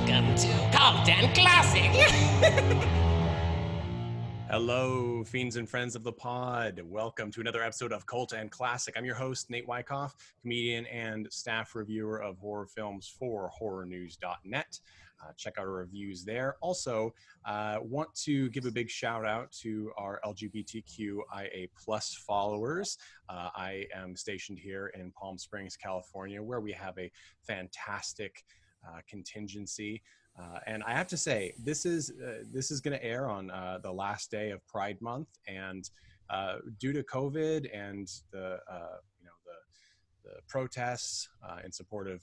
Welcome to Cult and Classic. Hello, fiends and friends of the pod. Welcome to another episode of Cult and Classic. I'm your host, Nate Wyckoff, comedian and staff reviewer of horror films for horrornews.net. Check out our reviews there. Also, want to give a big shout out to our LGBTQIA plus followers. I am stationed here in Palm Springs, California, where we have a fantastic contingency. And I have to say, this is going to air on the last day of Pride Month, and due to COVID and the protests in support of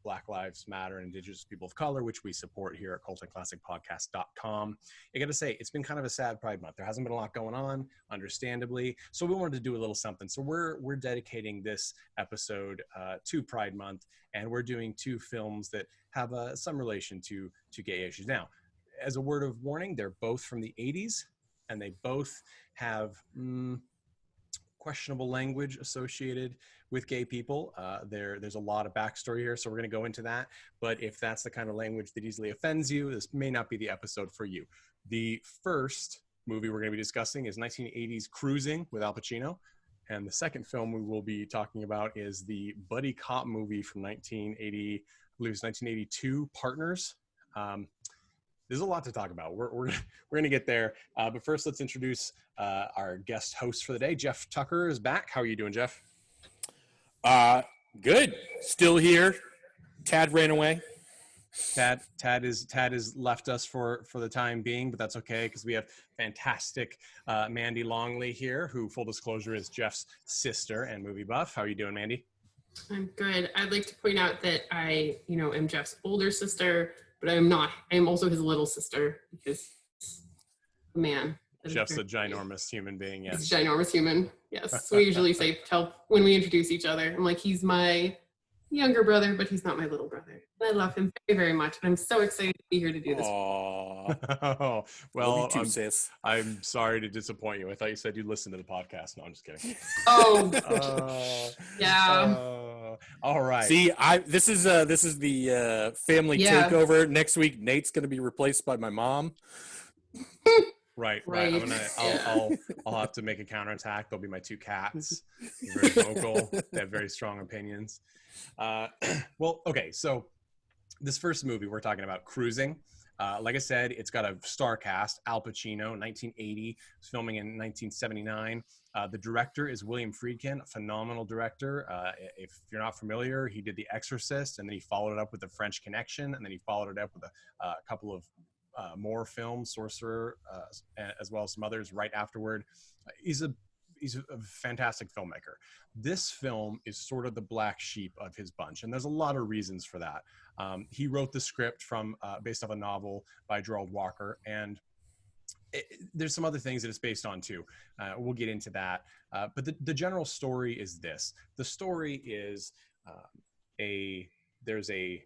Black Lives Matter and Indigenous people of color, which we support here at cultandclassicpodcast.com. I got to say, it's been kind of a sad Pride Month. There hasn't been a lot going on, understandably. So we wanted to do a little something. So we're dedicating this episode to Pride Month, and we're doing two films that have some relation to gay issues. Now, as a word of warning, they're both from the 80s, and they both have questionable language associated with gay people. There's a lot of backstory here, so we're going to go into that. But if that's the kind of language that easily offends you, this may not be the episode for you. The first movie we're going to be discussing is 1980's Cruising with Al Pacino. And the second film we will be talking about is the buddy cop movie from 1980, I believe it's 1982, Partners. There's a lot to talk about. We're going to get there. But first, let's introduce our guest host for the day. Jeff Tucker is back. How are you doing, Jeff? Good. Still here. Tad ran away. Tad has left us for the time being, but that's okay because we have fantastic Mandy Longley here, who, full disclosure, is Jeff's sister and movie buff. How are you doing, Mandy? I'm good. I'd like to point out that I, am Jeff's older sister, but I am not. I am also his little sister because he's a man. Jeff's a ginormous human being, yes. He's a ginormous human, yes. So we usually tell when we introduce each other, I'm like, he's my younger brother, but he's not my little brother. And I love him very, very much. And I'm so excited to be here to do this. Oh, well, Love you too, sis. I'm sorry to disappoint you. I thought you said you'd listen to the podcast. No, I'm just kidding. Oh, yeah. All right. See, this is the family takeover. Next week, Nate's going to be replaced by my mom. Right. I'll have to make a counterattack. They'll be my two cats. They're very vocal. They have very strong opinions. Well, okay. So this first movie we're talking about, Cruising. Like I said, it's got a star cast. Al Pacino, 1980. It's filming in 1979. The director is William Friedkin, a phenomenal director. If you're not familiar, he did The Exorcist, and then he followed it up with The French Connection, and then he followed it up with a couple of more films, Sorcerer, as well as some others right afterward. He's a fantastic filmmaker. This film is sort of the black sheep of his bunch, and there's a lot of reasons for that. He wrote the script based off a novel by Gerald Walker, and there's some other things that it's based on too. We'll get into that. But the general story is this. The story is there's a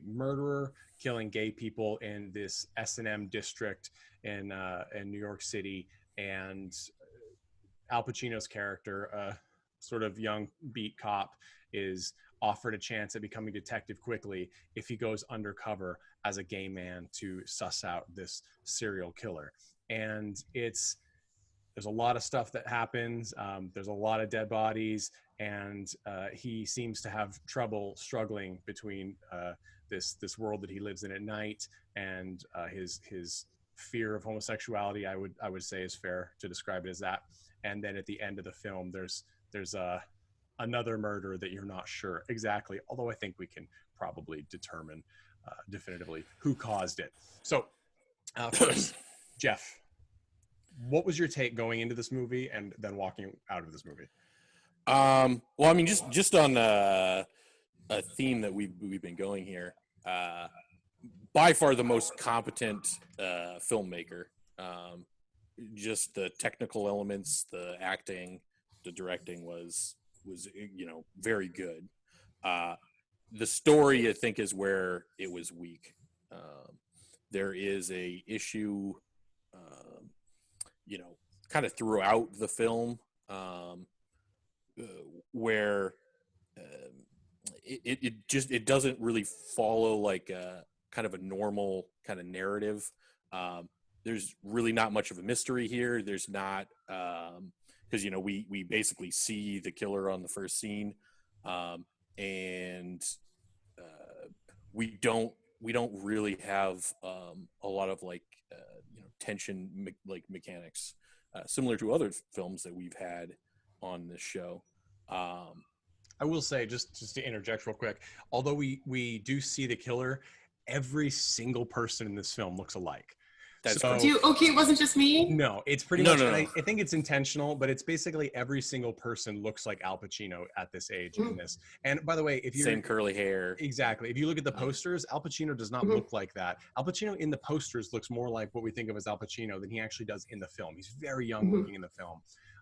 murderer killing gay people in this S&M district in New York City, and Al Pacino's character, a sort of young beat cop, is offered a chance at becoming a detective quickly if he goes undercover as a gay man to suss out this serial killer. And there's a lot of stuff that happens. There's a lot of dead bodies, and he seems to have trouble struggling between this world that he lives in at night and his fear of homosexuality. I would say is fair to describe it as that. And then at the end of the film, there's another murder that you're not sure exactly, although I think we can probably determine definitively who caused it. So first, Jeff, what was your take going into this movie and then walking out of this movie? Well, I mean, just on a theme that we've been going here, by far the most competent filmmaker. Just the technical elements, the acting, the directing was very good. The story, I think, is where it was weak. There is a issue, kind of throughout the film, where it doesn't really follow like a kind of a normal kind of narrative. There's really not much of a mystery here. There's not, because we basically see the killer on the first scene, and we don't really have a lot of tension mechanics, similar to other films that we've had on this show. I will say, just to interject real quick, although we do see the killer, every single person in this film looks alike. That's so, okay, it wasn't just me? No, it's pretty much, I think it's intentional, but it's basically every single person looks like Al Pacino at this age in this. And by the way, if you same curly hair. Exactly. If you look at the posters, Al Pacino does not look like that. Al Pacino in the posters looks more like what we think of as Al Pacino than he actually does in the film. He's very young looking in the film.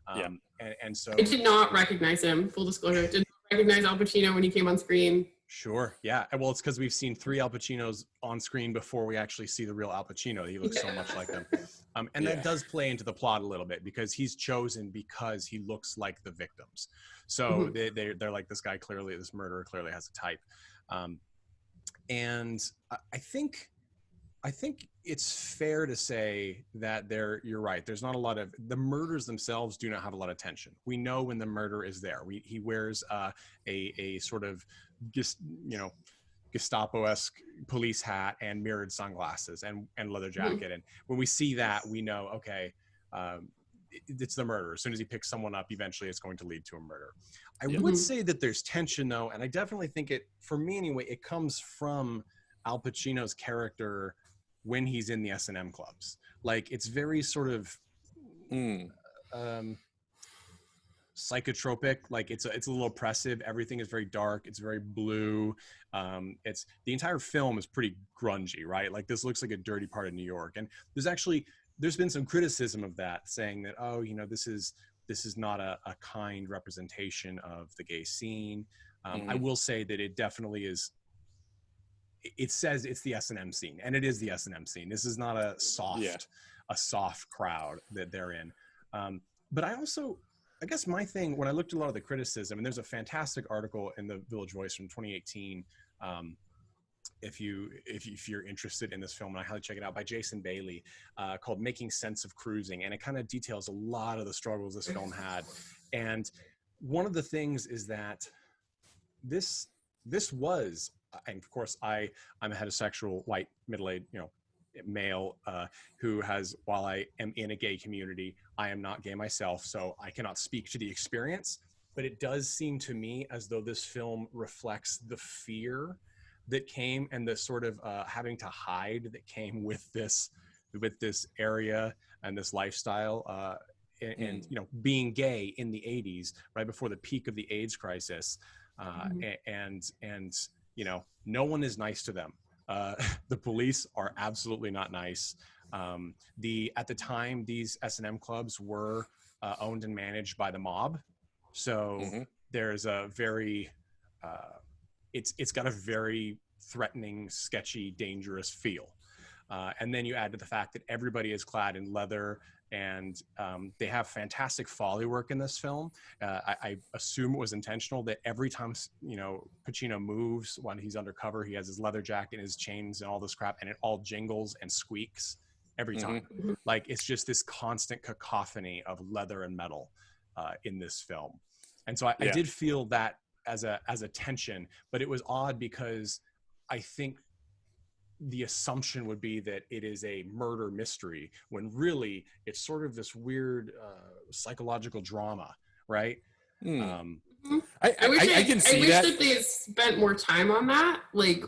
And so I did not recognize him, full disclosure. I did not recognize Al Pacino when he came on screen. Sure. Yeah. Well, it's because we've seen 3 Al Pacinos on screen before we actually see the real Al Pacino. He looks so much like them. And that does play into the plot a little bit because he's chosen because he looks like the victims. So they're like, this murderer clearly has a type. And I think it's fair to say that you're right. There's not a lot of, the murders themselves do not have a lot of tension. We know when the murder is there. He wears a sort of, Gestapo-esque police hat and mirrored sunglasses and leather jacket. And when we see that, we know, okay, it's the murder. As soon as he picks someone up, eventually it's going to lead to a murder. I would say that there's tension though. And I definitely think for me anyway, it comes from Al Pacino's character when he's in the S&M clubs. Like, it's very sort of psychotropic. Like, it's a little oppressive. Everything is very dark. It's very blue. The entire film is pretty grungy, right? Like, this looks like a dirty part of New York. And there's been some criticism of that, saying that, this is not a kind representation of the gay scene. I will say that it definitely is. It says it's the S&M scene, and it is the S&M scene. This is not a soft crowd that they're in. But I guess my thing, when I looked at a lot of the criticism, and there's a fantastic article in the Village Voice from 2018, if you're interested in this film, and I highly check it out, by Jason Bailey, called "Making Sense of Cruising," and it kind of details a lot of the struggles this film had. And one of the things is that this was, and of course I'm a heterosexual white middle-aged male who has, while I am in a gay community, I am not gay myself, so I cannot speak to the experience, but it does seem to me as though this film reflects the fear that came, and the sort of having to hide that came with this area and this lifestyle, and being gay in the 80s, right before the peak of the AIDS crisis, and no one is nice to them. The police are absolutely not nice. At the time, these S&M clubs were owned and managed by the mob. So there's a very, it's got a very threatening, sketchy, dangerous feel. And then you add to the fact that everybody is clad in leather, and they have fantastic Foley work in this film. I assume it was intentional that every time Pacino moves when he's undercover, he has his leather jacket and his chains and all this crap, and it all jingles and squeaks every time. Like, it's just this constant cacophony of leather and metal in this film. And so I did feel that as a tension, but it was odd because I think the assumption would be that it is a murder mystery when really it's sort of this weird psychological drama, right? I can see that. I wish that they spent more time on that, like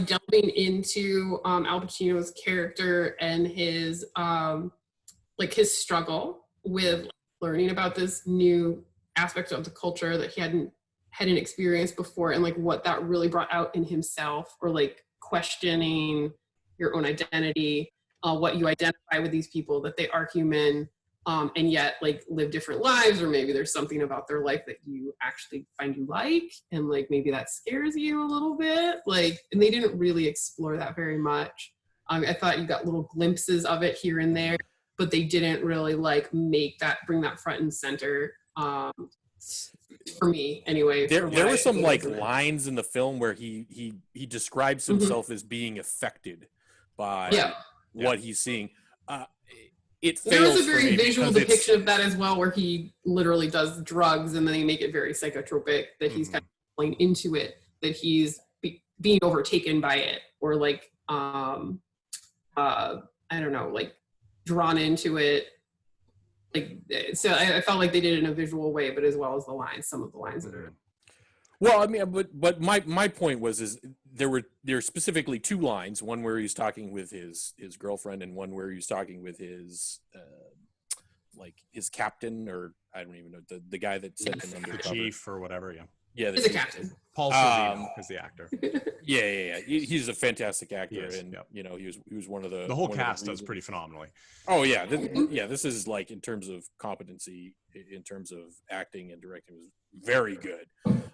delving into Al Pacino's character and his his struggle with learning about this new aspect of the culture that he hadn't experienced before, and like what that really brought out in himself, or like questioning your own identity, what you identify with these people, that they are human, and yet like live different lives, or maybe there's something about their life that you actually find you like, and like maybe that scares you a little bit, like, and they didn't really explore that very much. I thought you got little glimpses of it here and there, but they didn't really like bring that front and center. for me anyway. There were some like lines in the film where he describes himself as being affected by what he's seeing. There was a very visual depiction of that as well, where he literally does drugs and then they make it very psychotropic, that he's kind of going into it, that he's being overtaken by it, or like I don't know, like drawn into it. Like, so I felt like they did it in a visual way, but as well as the lines, some of the lines that are. Well, I mean, but my point was there were specifically two lines, one where he's talking with his girlfriend, and one where he's talking with his like his captain, or I don't even know, the guy that sent him undercover, the chief or whatever. Yeah, the captain. Paul Sorvino is the actor. Yeah. He's a fantastic actor, and yep. you know, he was one of the whole cast does pretty phenomenally. Oh yeah, this is like, in terms of competency, in terms of acting and directing, was very good.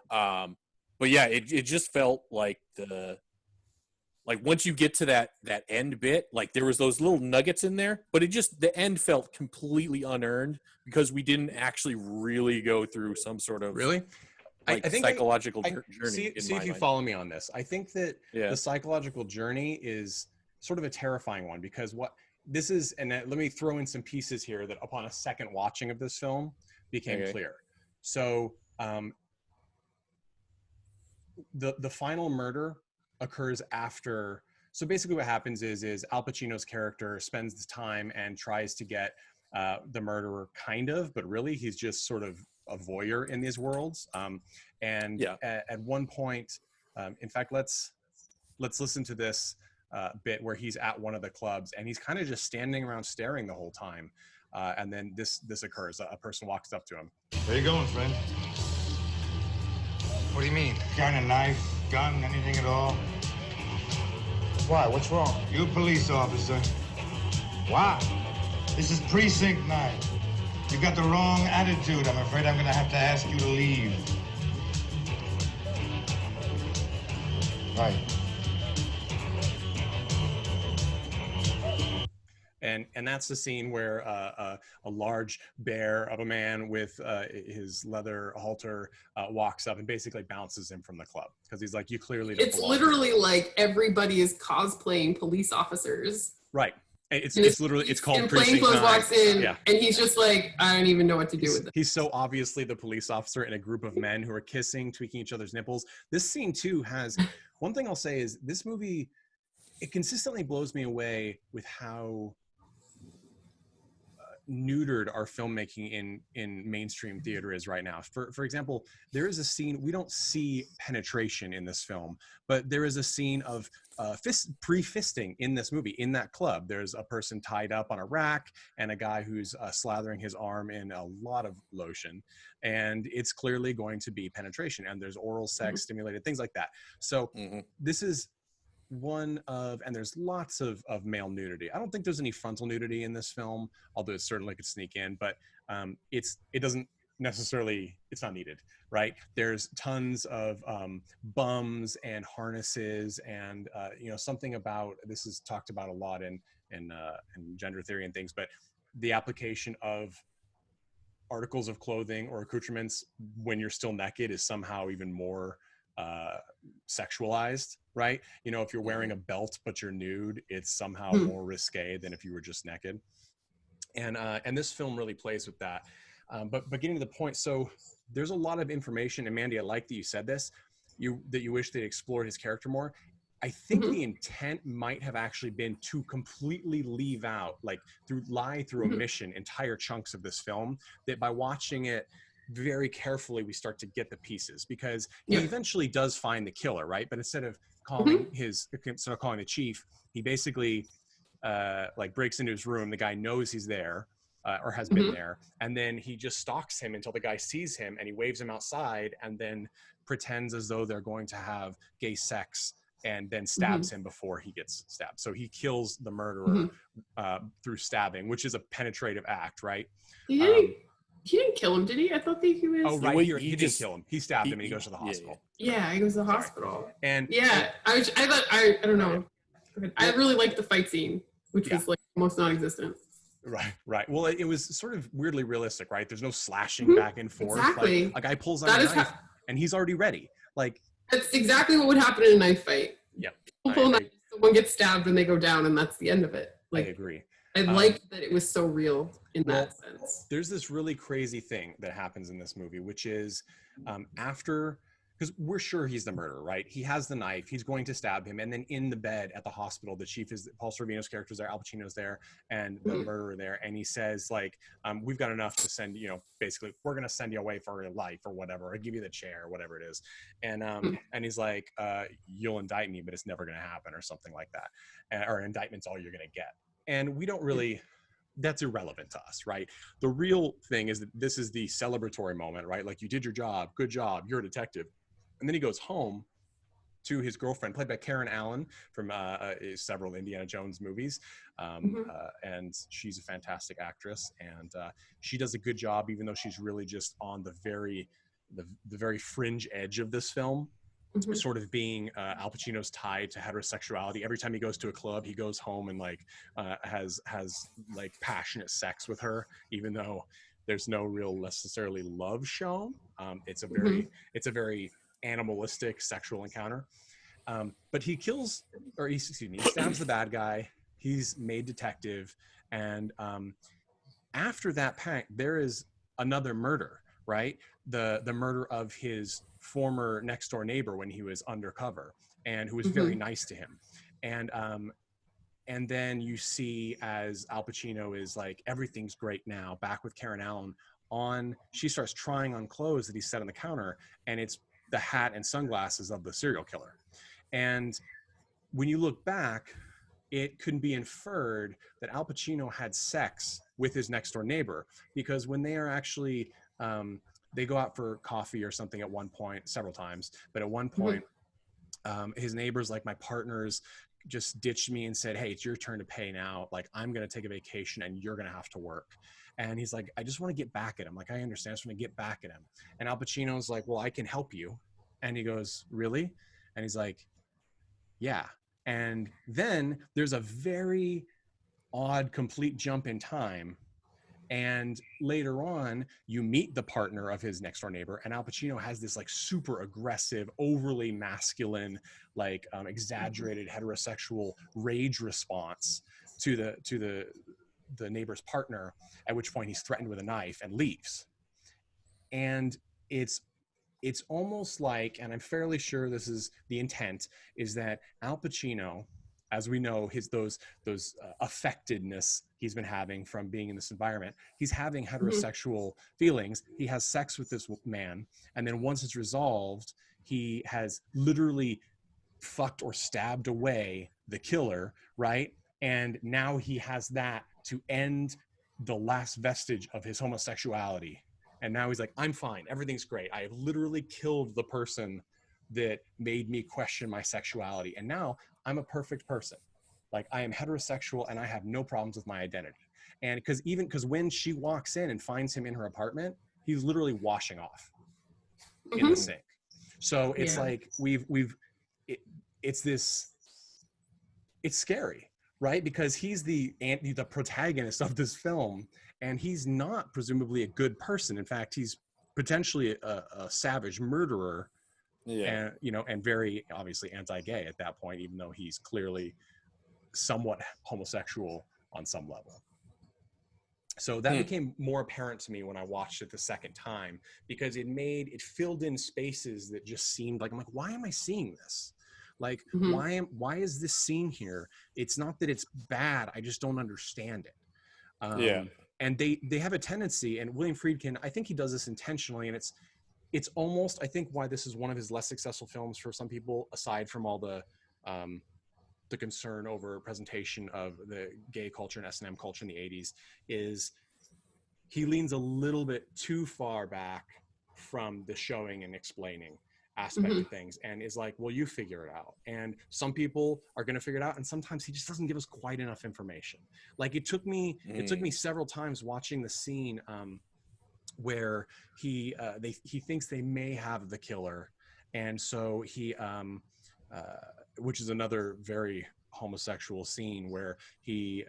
But yeah, it just felt like once you get to that end bit, like there was those little nuggets in there, but the end felt completely unearned because we didn't actually really go through some sort of I think psychological journey. See if you follow me on this. I think that the psychological journey is sort of a terrifying one, because what this is, and let me throw in some pieces here that upon a second watching of this film became clear. So the final murder occurs after. So basically what happens is Al Pacino's character spends the time and tries to get the murderer, kind of, but really he's just sort of a voyeur in these worlds. At one point, in fact, let's listen to this bit where he's at one of the clubs and he's kind of just standing around staring the whole time. And then this occurs. A person walks up to him. Where you going, friend? What do you mean? Got a knife, gun, anything at all? Why? What's wrong? You a police officer. Why? This is Precinct 9. You've got the wrong attitude. I'm afraid I'm going to have to ask you to leave. Right. And that's the scene where a large bear of a man with his leather halter walks up and basically bounces him from the club, because he's like, you clearly don't belong literally here. Like everybody is cosplaying police officers. Right. It's literally, it's called Precinct 9. Walks in, and he's just like, I don't even know what to do with it. He's so obviously the police officer in a group of men who are kissing, tweaking each other's nipples. This scene too has, one thing I'll say is this movie, it consistently blows me away with how neutered our filmmaking in mainstream theater is right now. For example, there is a scene, we don't see penetration in this film, but there is a scene of pre-fisting in this movie. In that club, there's a person tied up on a rack and a guy who's slathering his arm in a lot of lotion, and it's clearly going to be penetration, and there's oral sex, stimulated, things like that. So this is one of, and there's lots of male nudity. I don't think there's any frontal nudity in this film, although it certainly could sneak in, but it doesn't necessarily, it's not needed, right? There's tons of bums and harnesses, and something about, this is talked about a lot in gender theory and things, but the application of articles of clothing or accoutrements when you're still naked is somehow even more sexualized, right? If you're wearing a belt but you're nude, it's somehow more risque than if you were just naked. And this film really plays with that. But getting to the point, so there's a lot of information, and Mandy, I like that you said this, that you wish they explored his character more. I think the intent might have actually been to completely leave out, like lie through omission, entire chunks of this film, that by watching it very carefully, we start to get the pieces, because he eventually does find the killer, right? But instead of calling calling the chief, he basically breaks into his room. The guy knows he's there, or has been there, and then he just stalks him until the guy sees him, and he waves him outside, and then pretends as though they're going to have gay sex, and then stabs him before he gets stabbed. So he kills the murderer through stabbing, which is a penetrative act, right? He didn't kill him, did he? I thought that he was. Oh, right. He didn't kill him. He stabbed him, and he goes to the hospital. Yeah, he goes to the hospital. And I don't know. I really liked the fight scene, which was like almost non-existent. Right. Well, it was sort of weirdly realistic, right? There's no slashing back and forth. Exactly. Like a guy pulls out a knife and he's already ready. Like that's exactly what would happen in a knife fight. Yeah. Someone gets stabbed and they go down, and that's the end of it. Like, I agree. I liked that it was so real in that sense. There's this really crazy thing that happens in this movie, which is after, because we're sure he's the murderer, right? He has the knife, he's going to stab him, and then in the bed at the hospital, the chief is, Paul Sorvino's character's there, Al Pacino's there, and the murderer there, and he says, like, we've got enough to send, basically, we're going to send you away for your life or whatever, or give you the chair, or whatever it is. And and he's like, you'll indict me, but it's never going to happen, or something like that. Or indictment's all you're going to get. And we don't really, that's irrelevant to us, right? The real thing is that this is the celebratory moment, right? Like, you did your job, good job, you're a detective. And then he goes home to his girlfriend, played by Karen Allen from several Indiana Jones movies. And she's a fantastic actress. And she does a good job, even though she's really just on the very fringe edge of this film. Sort of being Al Pacino's tie to heterosexuality. Every time he goes to a club, he goes home and has like passionate sex with her, even though there's no real necessarily love shown. It's a very animalistic sexual encounter. But he kills, or he stabs the bad guy. He's made detective, and after that pact, there is another murder, right? The murder of his former next door neighbor when he was undercover, and who was very nice to him. And then you see, as Al Pacino is like, everything's great now, back with Karen Allen, she starts trying on clothes that he set on the counter, and it's the hat and sunglasses of the serial killer. And when you look back, it could be inferred that Al Pacino had sex with his next door neighbor, because when they are actually they go out for coffee or something at one point, several times, but at one point, his neighbor's like, my partner's just ditched me and said, hey, it's your turn to pay now. Like, I'm going to take a vacation and you're going to have to work. And he's like, I just want to get back at him. Like, I understand. I just want to get back at him. And Al Pacino's like, well, I can help you. And he goes, really? And he's like, yeah. And then there's a very odd, complete jump in time. And later on, you meet the partner of his next door neighbor, and Al Pacino has this like super aggressive, overly masculine, like exaggerated heterosexual rage response to the neighbor's partner, at which point he's threatened with a knife and leaves. And it's almost like, and I'm fairly sure this is the intent, is that Al Pacino, as we know, those affectedness he's been having from being in this environment, he's having heterosexual feelings. He has sex with this man, and then once it's resolved, he has literally fucked or stabbed away the killer, right? And now he has that to end the last vestige of his homosexuality. And now he's like, I'm fine, everything's great. I have literally killed the person that made me question my sexuality, and now I'm a perfect person. Like, I am heterosexual and I have no problems with my identity. And because when she walks in and finds him in her apartment, he's literally washing off in the sink. So it's like it's scary, right? Because he's the protagonist of this film, and he's not presumably a good person. In fact, he's potentially a savage murderer. Yeah. And very obviously anti-gay at that point, even though he's clearly somewhat homosexual on some level. So that became more apparent to me when I watched it the second time, because it filled in spaces that just seemed like, I'm like, why am I seeing this? Like, why is this scene here? It's not that it's bad, I just don't understand it. And they have a tendency, and William Friedkin, I think he does this intentionally, and it's almost, I think, why this is one of his less successful films for some people, aside from all the concern over presentation of the gay culture and S&M culture in the 80s, is he leans a little bit too far back from the showing and explaining aspect of things, and is like, well, you figure it out. And some people are going to figure it out, and sometimes he just doesn't give us quite enough information. Like, it took me several times watching the scene where he thinks they may have the killer, and so he which is another very homosexual scene where he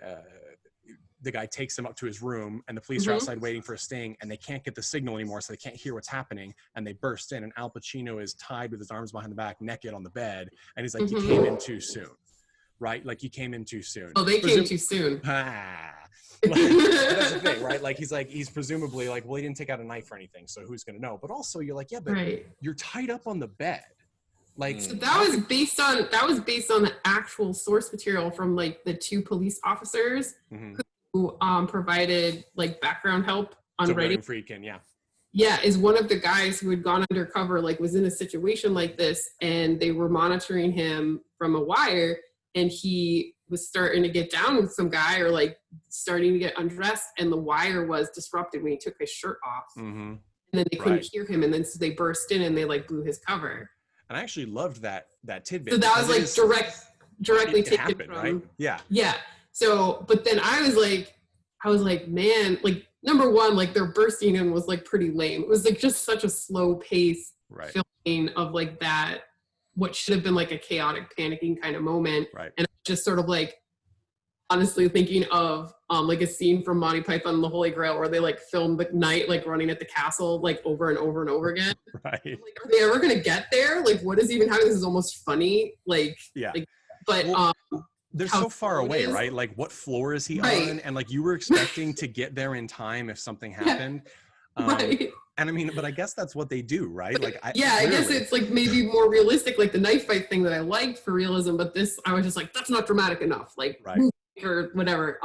the guy takes him up to his room, and the police are outside waiting for a sting, and they can't get the signal anymore, so they can't hear what's happening, and they burst in, and Al Pacino is tied with his arms behind the back, naked on the bed, and he's like, you came in too soon, right? Like, you came in too soon. Oh, they came too soon. Like, that's the thing, right? Like, he's presumably like, well, he didn't take out a knife or anything, so who's gonna know? But also, you're like, yeah, but you're tied up on the bed. Like, so that was based on the actual source material from like the 2 police officers who provided like background help on writing. Friedkin, is one of the guys who had gone undercover, like was in a situation like this, and they were monitoring him from a wire, and he was starting to get down with some guy, or like starting to get undressed, and the wire was disrupted when he took his shirt off, and then they couldn't hear him, and then so they burst in and they like blew his cover. And I actually loved that tidbit. So that was like directly taken happened, from, right? Yeah. So, but then I was like, man, like, number one, like their bursting in was like pretty lame. It was like just such a slow pace filming of like that, what should have been like a chaotic, panicking kind of moment. Right. And just sort of like honestly thinking of like a scene from Monty Python and the Holy Grail where they like film the knight like running at the castle like over and over and over again. Right. Like, are they ever gonna get there? Like, what is even happening? This is almost funny. Like, but they're so far away, right? Like, what floor is he on? And like, you were expecting to get there in time if something happened. Right. And I mean, but I guess that's what they do, right? Like, I guess it's like maybe more realistic, like the knife fight thing that I liked for realism, but this, I was just like, that's not dramatic enough, like, or whatever.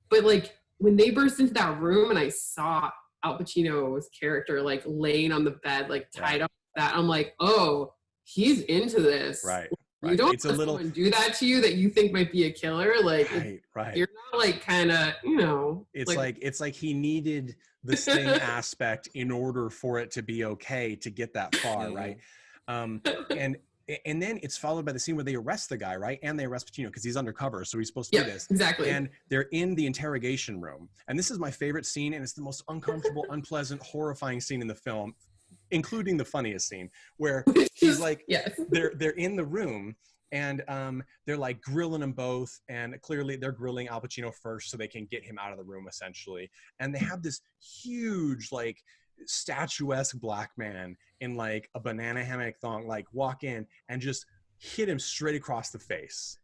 But like, when they burst into that room and I saw Al Pacino's character, like, laying on the bed, like, tied up with that, I'm like, oh, he's into this. Right. You don't let someone do that to you that you think might be a killer. Like, you're not like kind of, you know. It's like he needed the sting aspect in order for it to be okay to get that far, right? And then it's followed by the scene where they arrest the guy, right? And they arrest Pacino because he's undercover, so he's supposed to do this. Exactly. And they're in the interrogation room. And this is my favorite scene, and it's the most uncomfortable, unpleasant, horrifying scene in the film, including the funniest scene, where he's like, they're in the room, and they're like grilling them both, and clearly they're grilling Al Pacino first so they can get him out of the room, essentially. And they have this huge, like, statuesque black man in like a banana hammock thong, like, walk in and just hit him straight across the face.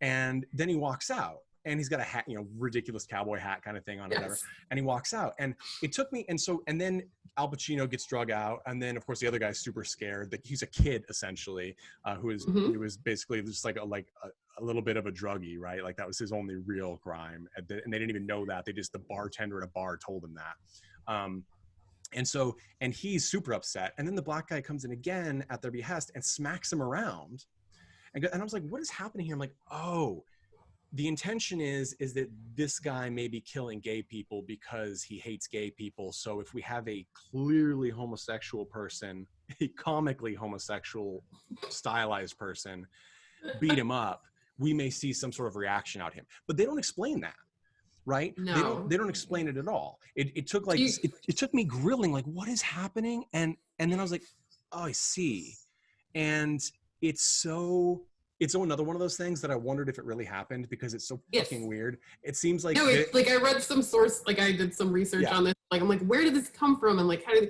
And then he walks out, and he's got a hat, you know, ridiculous cowboy hat kind of thing on, whatever. And he walks out, and it took me, and then Al Pacino gets drug out, and then of course the other guy's super scared that he's a kid essentially, who was basically just like a little bit of a druggie, right? Like, that was his only real crime, and they didn't even know that. The bartender at a bar told him that. And he's super upset, and then the black guy comes in again at their behest and smacks him around, and I was like, what is happening here? I'm like, oh, the intention is that this guy may be killing gay people because he hates gay people. So if we have a clearly homosexual person, a comically homosexual stylized person, beat him up, we may see some sort of reaction out of him. But they don't explain that, right? No. They don't explain it at all. It took like, it took me grilling, like, what is happening? And then I was like, oh, I see. And it's another one of those things that I wondered if it really happened, because it's so fucking weird. It seems like like I read some source, like I did some research on this. Like, I'm like, where did this come from? And like, how did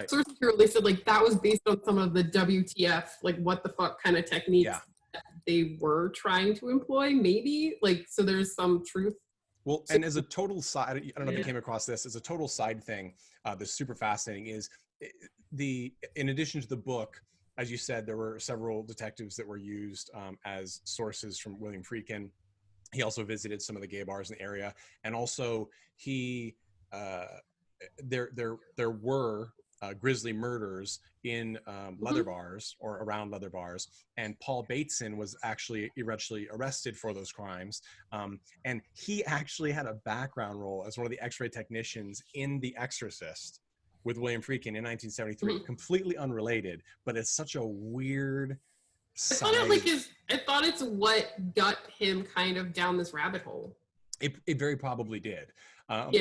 source material? They said like that was based on some of the WTF, like what the fuck kind of techniques that they were trying to employ, maybe. Like, so there's some truth. Well, and as a total side, I don't know if you came across this, as a total side thing that's super fascinating is in addition to the book, as you said, there were several detectives that were used as sources from William Friedkin. He also visited some of the gay bars in the area, and also there were grisly murders in leather bars or around leather bars, and Paul Bateson was actually eventually arrested for those crimes, and he actually had a background role as one of the X-ray technicians in The Exorcist with William Friedkin in 1973, completely unrelated, but it's such a weird side. I thought it's what got him kind of down this rabbit hole. It very probably did. But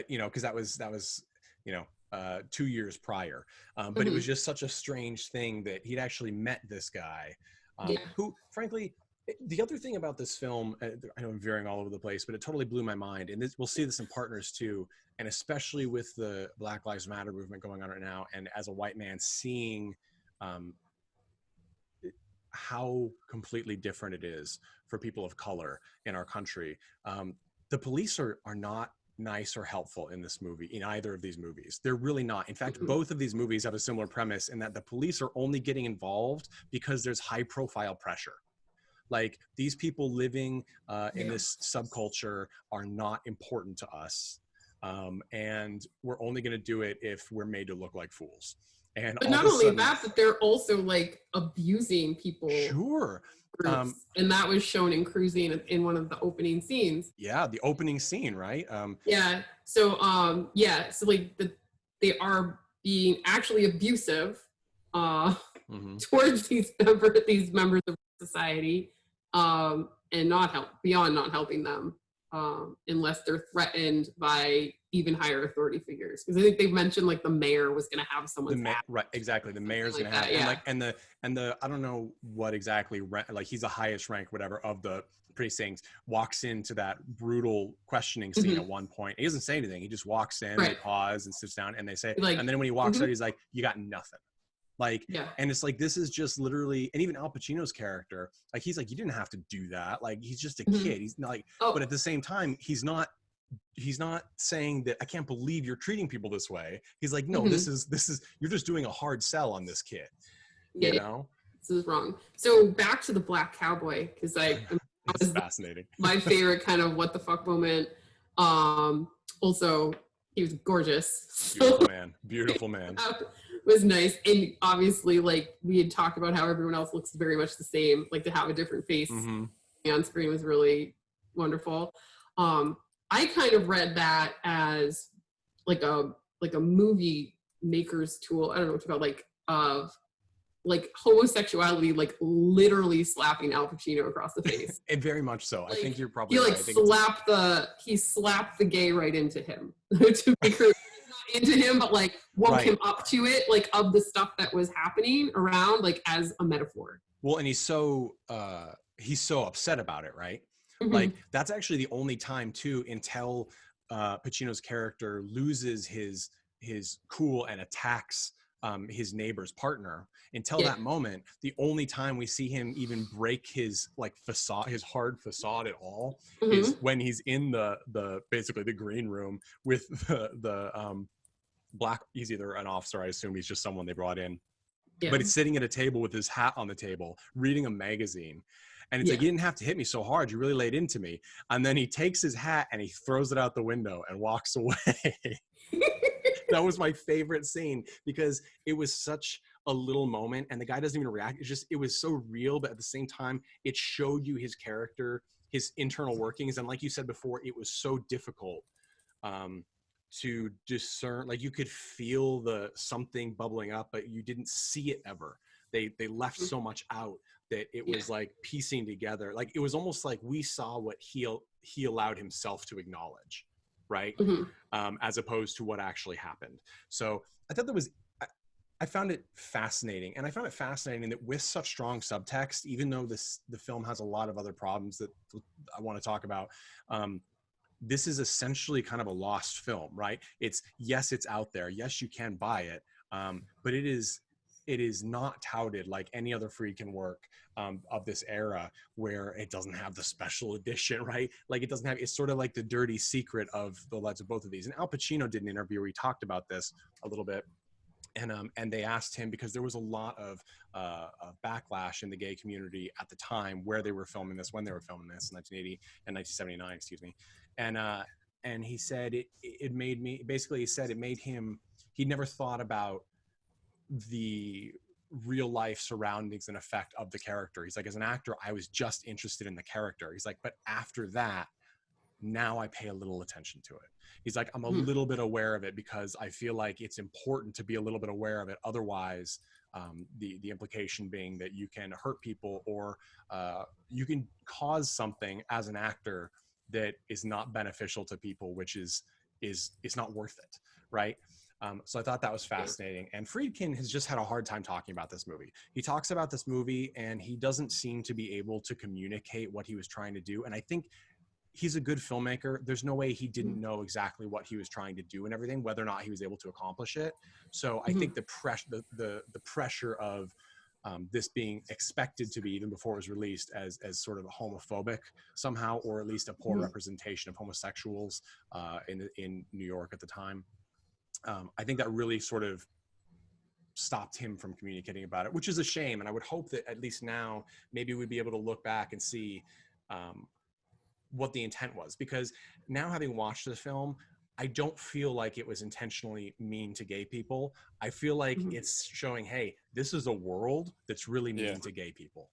you know, because that was you know 2 years prior. But it was just such a strange thing that he'd actually met this guy, who frankly, The other thing about this film, I know I'm veering all over the place, but it totally blew my mind. And we'll see this in Partners too, and especially with the Black Lives Matter movement going on right now. And as a white man, seeing how completely different it is for people of color in our country. The police are not nice or helpful in this movie, in either of these movies. They're really not. In fact, both of these movies have a similar premise in that the police are only getting involved because there's high profile pressure. Like, these people living in this subculture are not important to us. And we're only going to do it if we're made to look like fools. And but not only that, but they're also like abusing people. Sure. And that was shown in Cruising in one of the opening scenes. Yeah, the opening scene, right? Yeah. So so like they are being actually abusive towards these members of society, and not helping them unless they're threatened by even higher authority figures. Because I think they've mentioned like the mayor was going to have someone. Right, exactly. The mayor's like going to have, yeah. and the I don't know what exactly, like he's the highest rank, whatever, of the precincts, walks into that brutal questioning scene at one point. He doesn't say anything. He just walks in, they pause and sits down, and they say, like, and then when he walks out, he's like, "You got nothing." Like, and it's like, this is just literally, and even Al Pacino's character, like, he's like, you didn't have to do that. Like, he's just a kid. He's not like, but at the same time, he's not saying that I can't believe you're treating people this way. He's like, no, this is, you're just doing a hard sell on this kid. You know? This is wrong. So back to the Black Cowboy, because it's fascinating. My favorite kind of what the fuck moment. Also, he was gorgeous. Beautiful man. Was nice. And obviously, like, we had talked about how everyone else looks very much the same. Like, to have a different face on screen was really wonderful. I kind of read that as like a movie maker's tool. I don't know what you call, like, of like homosexuality, like literally slapping Al Pacino across the face. And very much so. Like, I think you're probably he right. He slapped the gay right into him to make her not into him, but like woke him up to it, like, of the stuff that was happening around, like, as a metaphor. Well, and he's so upset about it, right? Like, that's actually the only time too, until Pacino's character loses his cool and attacks his neighbor's partner. Until that moment, the only time we see him even break his like facade, his hard facade at all, is when he's in the basically the green room with the black. He's either an officer, I assume he's just someone they brought in, but he's sitting at a table with his hat on the table, reading a magazine. And it's like, you didn't have to hit me so hard. You really laid into me. And then he takes his hat and he throws it out the window and walks away. That was my favorite scene, because it was such a little moment and the guy doesn't even react. It was so real, but at the same time, it showed you his character, his internal workings. And like you said before, it was so difficult to discern. Like, you could feel something bubbling up, but you didn't see it ever. They left so much out that it was like piecing together. Like, it was almost like we saw what he allowed himself to acknowledge, right? As opposed to what actually happened. So I thought I found it fascinating. And I found it fascinating that with such strong subtext, even though the film has a lot of other problems that I want to talk about, this is essentially kind of a lost film, right? It's out there. Yes, you can buy it. But it is not touted like any other Friedkin work of this era, where it doesn't have the special edition, right? Like, it's sort of like the dirty secret of the lives of both of these. And Al Pacino did an interview where he talked about this a little bit. And they asked him, because there was a lot of backlash in the gay community at the time where they were filming this, when they were filming this, 1980 and 1979, excuse me. And he said it made him, he never thought about the real life surroundings and effect of the character. He's like, as an actor, I was just interested in the character. He's like, but after that, now I pay a little attention to it. He's like, I'm a little bit aware of it, because I feel like it's important to be a little bit aware of it. Otherwise, the implication being that you can hurt people, or you can cause something as an actor that is not beneficial to people, which is not worth it, right? So I thought that was fascinating. And Friedkin has just had a hard time talking about this movie. He talks about this movie and he doesn't seem to be able to communicate what he was trying to do. And I think he's a good filmmaker. There's no way he didn't know exactly what he was trying to do and everything, whether or not he was able to accomplish it. So I think the pressure of this being expected to be, even before it was released, as sort of a homophobic somehow, or at least a poor representation of homosexuals in New York at the time. I think that really sort of stopped him from communicating about it, which is a shame. And I would hope that at least now, maybe we'd be able to look back and see what the intent was. Because now, having watched the film, I don't feel like it was intentionally mean to gay people. I feel like it's showing, hey, this is a world that's really mean to gay people.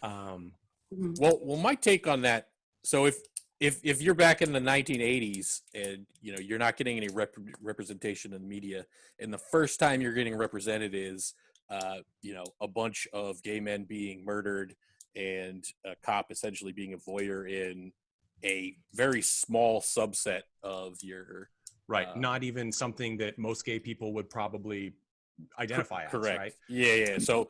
Well, my take on that. So if you're back in the 1980s and you're not getting any representation in the media, and the first time you're getting represented is a bunch of gay men being murdered and a cop essentially being a voyeur in a very small subset of your not even something that most gay people would probably identify as. Correct. Right? Yeah. So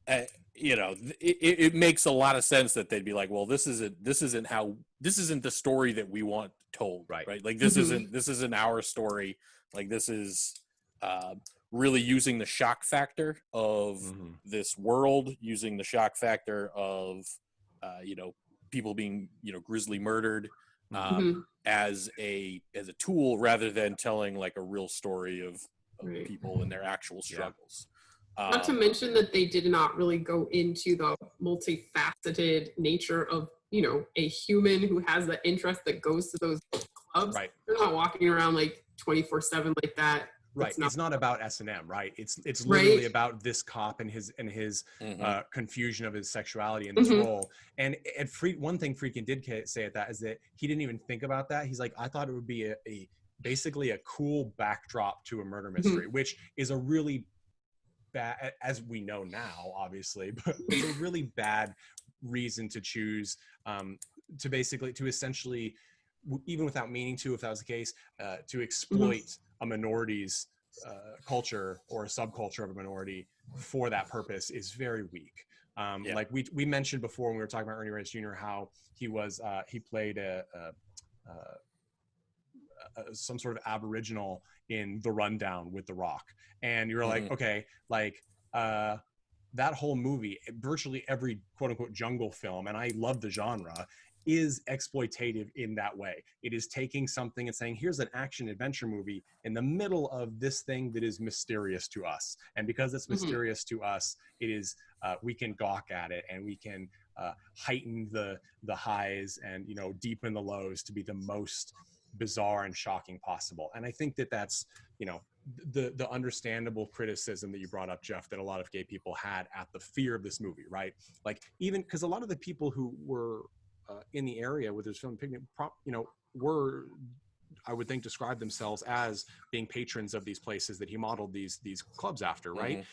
it makes a lot of sense that they'd be like, well, this isn't the story that we want told, right? Like this isn't our story. Like this is really using the shock factor of this world, using the shock factor of people being grisly murdered as a tool, rather than telling like a real story of people and their actual struggles. Not to mention that they did not really go into the multifaceted nature of a human who has the interest that goes to those clubs. Right. They're not walking around like 24/7 like that. Right. It's not about S&M, right? It's literally about this cop and his confusion of his sexuality in this role. And one thing Friedkin did say at that is that he didn't even think about that. He's like, I thought it would be basically a cool backdrop to a murder mystery, which is a really bad, as we know now, obviously, but it's a really bad reason to choose to essentially, even without meaning to, if that was the case, to exploit a minority's culture or a subculture of a minority for that purpose is very weak. Like we mentioned before when we were talking about Ernie Reyes Jr., how he played some sort of Aboriginal in The Rundown with The Rock, and you're like, okay, like that whole movie, virtually every quote unquote jungle film, and I love the genre, is exploitative in that way. It is taking something and saying, here's an action adventure movie in the middle of this thing that is mysterious to us. And because it's mysterious to us, it is, we can gawk at it, and we can heighten the highs and, deepen the lows to be the most bizarre and shocking possible. And I think that that's, the understandable criticism that you brought up, Jeff, that a lot of gay people had at the fear of this movie, right? Like, even because a lot of the people who were in the area with his film Picnic, were, I would think, describe themselves as being patrons of these places that he modeled these clubs after, right?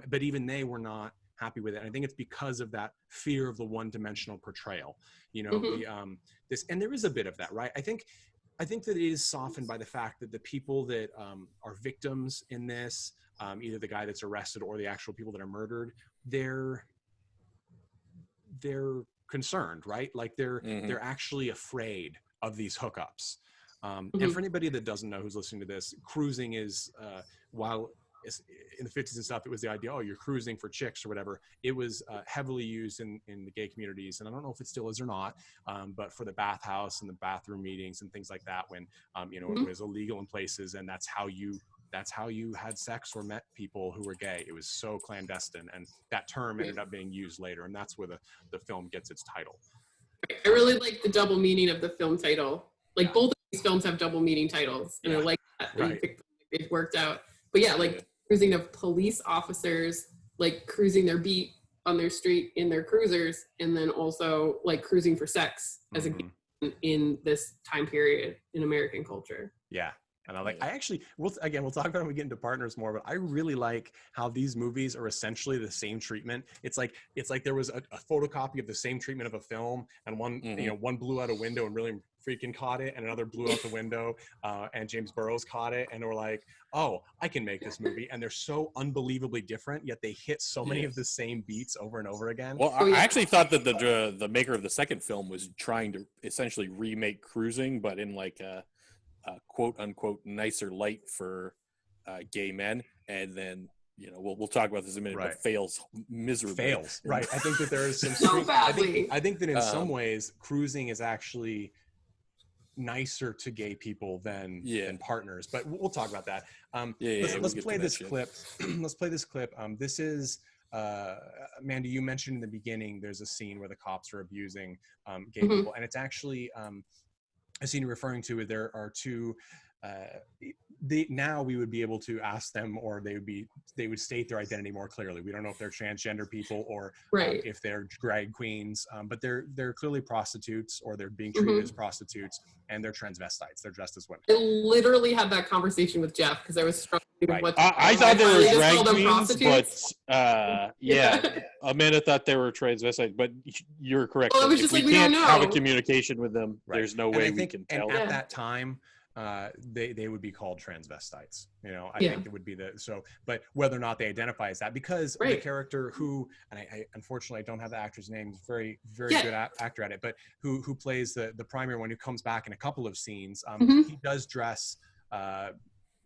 But even they were not happy with it. And I think it's because of that fear of the one-dimensional portrayal, this, and there is a bit of that, right? I think that it is softened by the fact that the people that are victims in this, either the guy that's arrested or the actual people that are murdered, they're concerned, right? Like they're actually afraid of these hookups. And for anybody that doesn't know, who's listening to this, cruising is, while in the 50s and stuff, it was the idea, oh, you're cruising for chicks or whatever. It was heavily used in the gay communities, and I don't know if it still is or not, but for the bathhouse and the bathroom meetings and things like that, when it was illegal in places, and that's how you had sex or met people who were gay. It was so clandestine, and that term ended up being used later, and that's where the film gets its title. I really like the double meaning of the film title. Like both of these films have double meaning titles, and I like that. Right. It worked out. But yeah, like cruising of police officers, like cruising their beat on their street in their cruisers, and then also like cruising for sex as a in this time period in American culture. Yeah. And I actually, we'll talk about it when we get into Partners more, but I really like how these movies are essentially the same treatment. It's like there was a photocopy of the same treatment of a film, and one, one blew out a window and really Friedkin caught it, and another blew out the window, and James Burrows caught it, and we're like, oh, I can make this movie. And they're so unbelievably different, yet they hit so many of the same beats over and over again. Well, I actually thought that the maker of the second film was trying to essentially remake Cruising, but in like a quote unquote nicer light for gay men, and then we'll talk about this in a minute, but fails miserably. Right. I think that there is some so badly. I think that in some ways Cruising is actually nicer to gay people than Partners, but we'll talk about that. Let's play this clip. Let's play this clip. This is Mandy, you mentioned in the beginning there's a scene where the cops are abusing gay people, and it's actually a scene you're referring to. There are two now we would be able to ask them, or they would state their identity more clearly. We don't know if they're transgender people or if they're drag queens, but they're clearly prostitutes, or they're being treated as prostitutes, and they're transvestites. They're dressed as women. I literally had that conversation with Jeff because I was struggling with what I thought they were drag queens, but Amanda thought they were transvestites, but you're correct. Well, I was just we can't have a communication with them. There's no way we can tell. And at that time, they would be called transvestites. I think it would be but whether or not they identify as that, because the character who, and I unfortunately I don't have the actor's name, very good actor at it, but who plays the primary one, who comes back in a couple of scenes, he does dress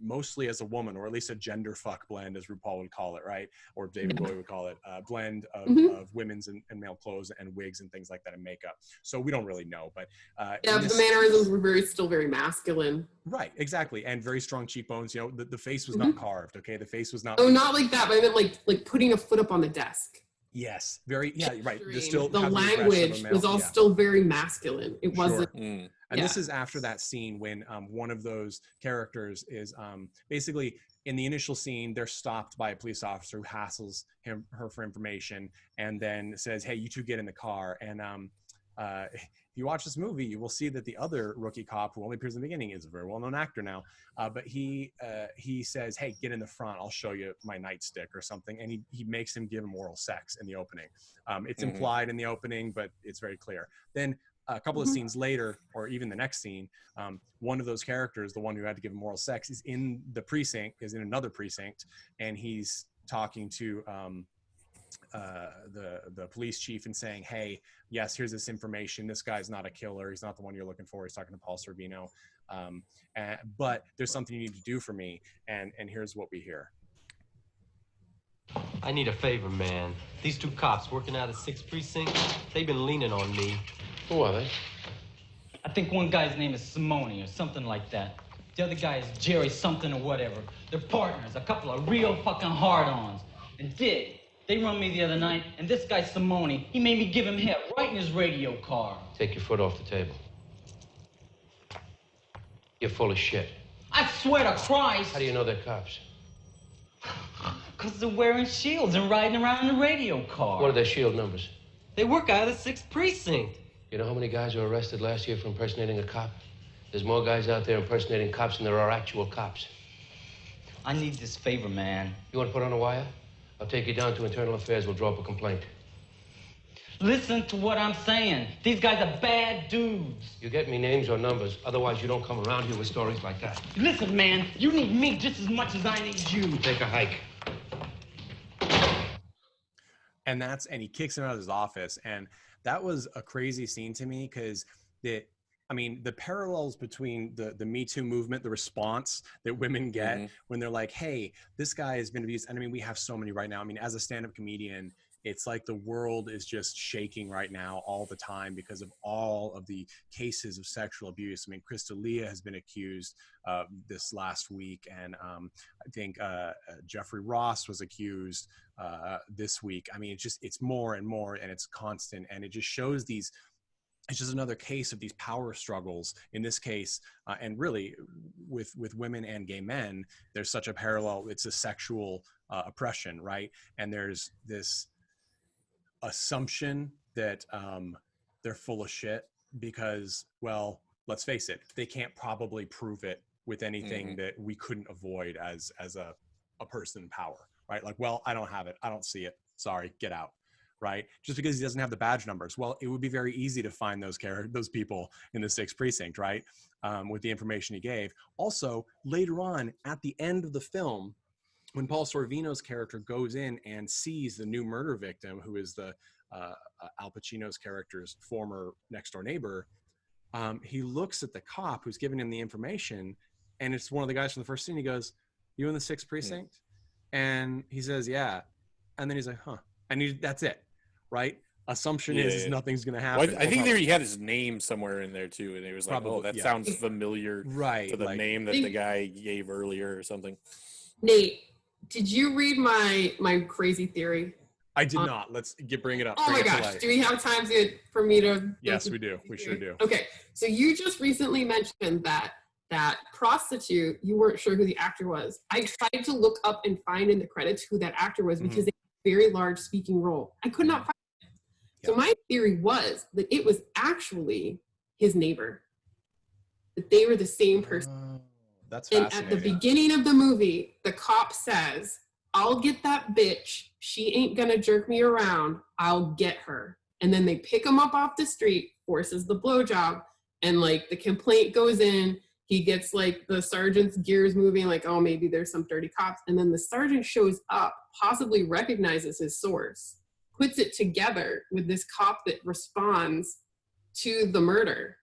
mostly as a woman, or at least a gender fuck blend, as RuPaul would call it, right? Or David Bowie would call it, a blend of women's and male clothes and wigs and things like that, and makeup. So we don't really know, but the mannerisms were still very masculine. Right, exactly, and very strong cheekbones. The face was not carved. Okay, the face was not. Oh, not like that, but I meant like putting a foot up on the desk. Yes, right. There's still the language was all still very masculine. It wasn't. And this is after that scene when one of those characters is basically, in the initial scene, they're stopped by a police officer who hassles her for information, and then says, "Hey, you two get in the car." And if you watch this movie, you will see that the other rookie cop, who only appears in the beginning, is a very well-known actor now. But he says, "Hey, get in the front. I'll show you my nightstick," or something. And he makes him give him oral sex in the opening. It's implied in the opening, but it's very clear. Then a couple of scenes later, or even the next scene, one of those characters, the one who had to give him oral sex, is in another precinct, and he's talking to the police chief and saying, "Hey, yes, here's this information. This guy's not a killer. He's not the one you're looking for." He's talking to Paul Sorvino. But there's something you need to do for me, and here's what we hear. I need a favor, man. These two cops working out of 6th Precinct, they've been leaning on me. Who are they? I think one guy's name is Simone or something like that. The other guy is Jerry something or whatever. They're partners, a couple of real fucking hard-ons. And they run me the other night, and this guy Simone, he made me give him head right in his radio car. Take your foot off the table. You're full of shit. I swear to Christ. How do you know they're cops? Because they're wearing shields and riding around in a radio car. What are their shield numbers? They work out of the 6th Precinct. You know how many guys were arrested last year for impersonating a cop? There's more guys out there impersonating cops than there are actual cops. I need this favor, man. You want to put on a wire? I'll take you down to Internal Affairs. We'll draw up a complaint. Listen to what I'm saying. These guys are bad dudes. You get me names or numbers. Otherwise, you don't come around here with stories like that. Listen, man, you need me just as much as I need you. Take a hike. And he kicks him out of his office. And that was a crazy scene to me, because the parallels between the Me Too movement, the response that women get when they're like, "Hey, this guy has been abused." And we have so many right now. As a stand-up comedian, it's like the world is just shaking right now all the time because of all of the cases of sexual abuse. Chris D'Elia has been accused this last week, and I think Jeffrey Ross was accused this week. It's more and more, and it's constant, and it just shows it's just another case of these power struggles in this case, and really with women and gay men, there's such a parallel. It's a sexual oppression, right? And there's this assumption that they're full of shit because, well, let's face it, they can't probably prove it with anything that we couldn't avoid as a person in power, right? Like, well, I don't have it. I don't see it. Sorry, get out. Right? Just because he doesn't have the badge numbers. Well, it would be very easy to find those people in the 6th precinct, right? With the information he gave. Also, later on at the end of the film, when Paul Sorvino's character goes in and sees the new murder victim, who is the Al Pacino's character's former next door neighbor, he looks at the cop who's giving him the information, and it's one of the guys from the first scene. He goes, "You in the 6th precinct?" And he says, "Yeah." And then he's like, "Huh." And that's it. Right? Assumption is nothing's going to happen. Well, I think there he had his name somewhere in there too, and he was like, Probably, "Oh, that sounds familiar," right? To the name that the guy gave earlier or something. Nate, did you read my crazy theory? I did not. Let's bring it up. Oh my gosh! Do we have time for me to? Yes, we do. We sure do. Okay, so you just recently mentioned that prostitute. You weren't sure who the actor was. I tried to look up and find in the credits who that actor was because they had a very large speaking role. I could not find. So my theory was that it was actually his neighbor, that they were the same person. That's fascinating. And at the beginning of the movie, the cop says, "I'll get that bitch. She ain't gonna jerk me around. I'll get her." And then they pick him up off the street, forces the blowjob, and like the complaint goes in. He gets like the sergeant's gears moving, like, oh, maybe there's some dirty cops. And then the sergeant shows up, possibly recognizes his source, puts it together with this cop that responds to the murder.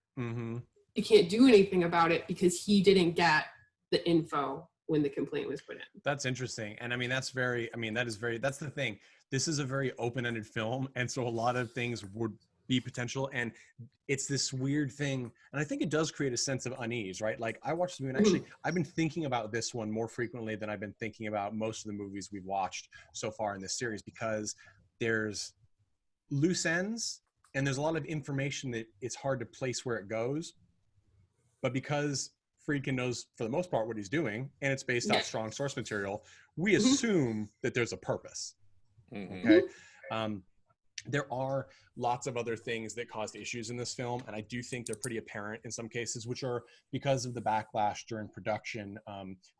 He can't do anything about it because he didn't get the info when the complaint was put in. That's interesting. And that's the thing. This is a very open-ended film. And so a lot of things would be potential. And it's this weird thing. And I think it does create a sense of unease, right? Like I watched the movie and actually I've been thinking about this one more frequently than I've been thinking about most of the movies we've watched so far in this series, because there's loose ends and there's a lot of information that it's hard to place where it goes. But because Friedkin knows for the most part what he's doing, and it's based off strong source material, we assume that there's a purpose. Okay. There are lots of other things that caused issues in this film, and I do think they're pretty apparent in some cases, which are because of the backlash during production.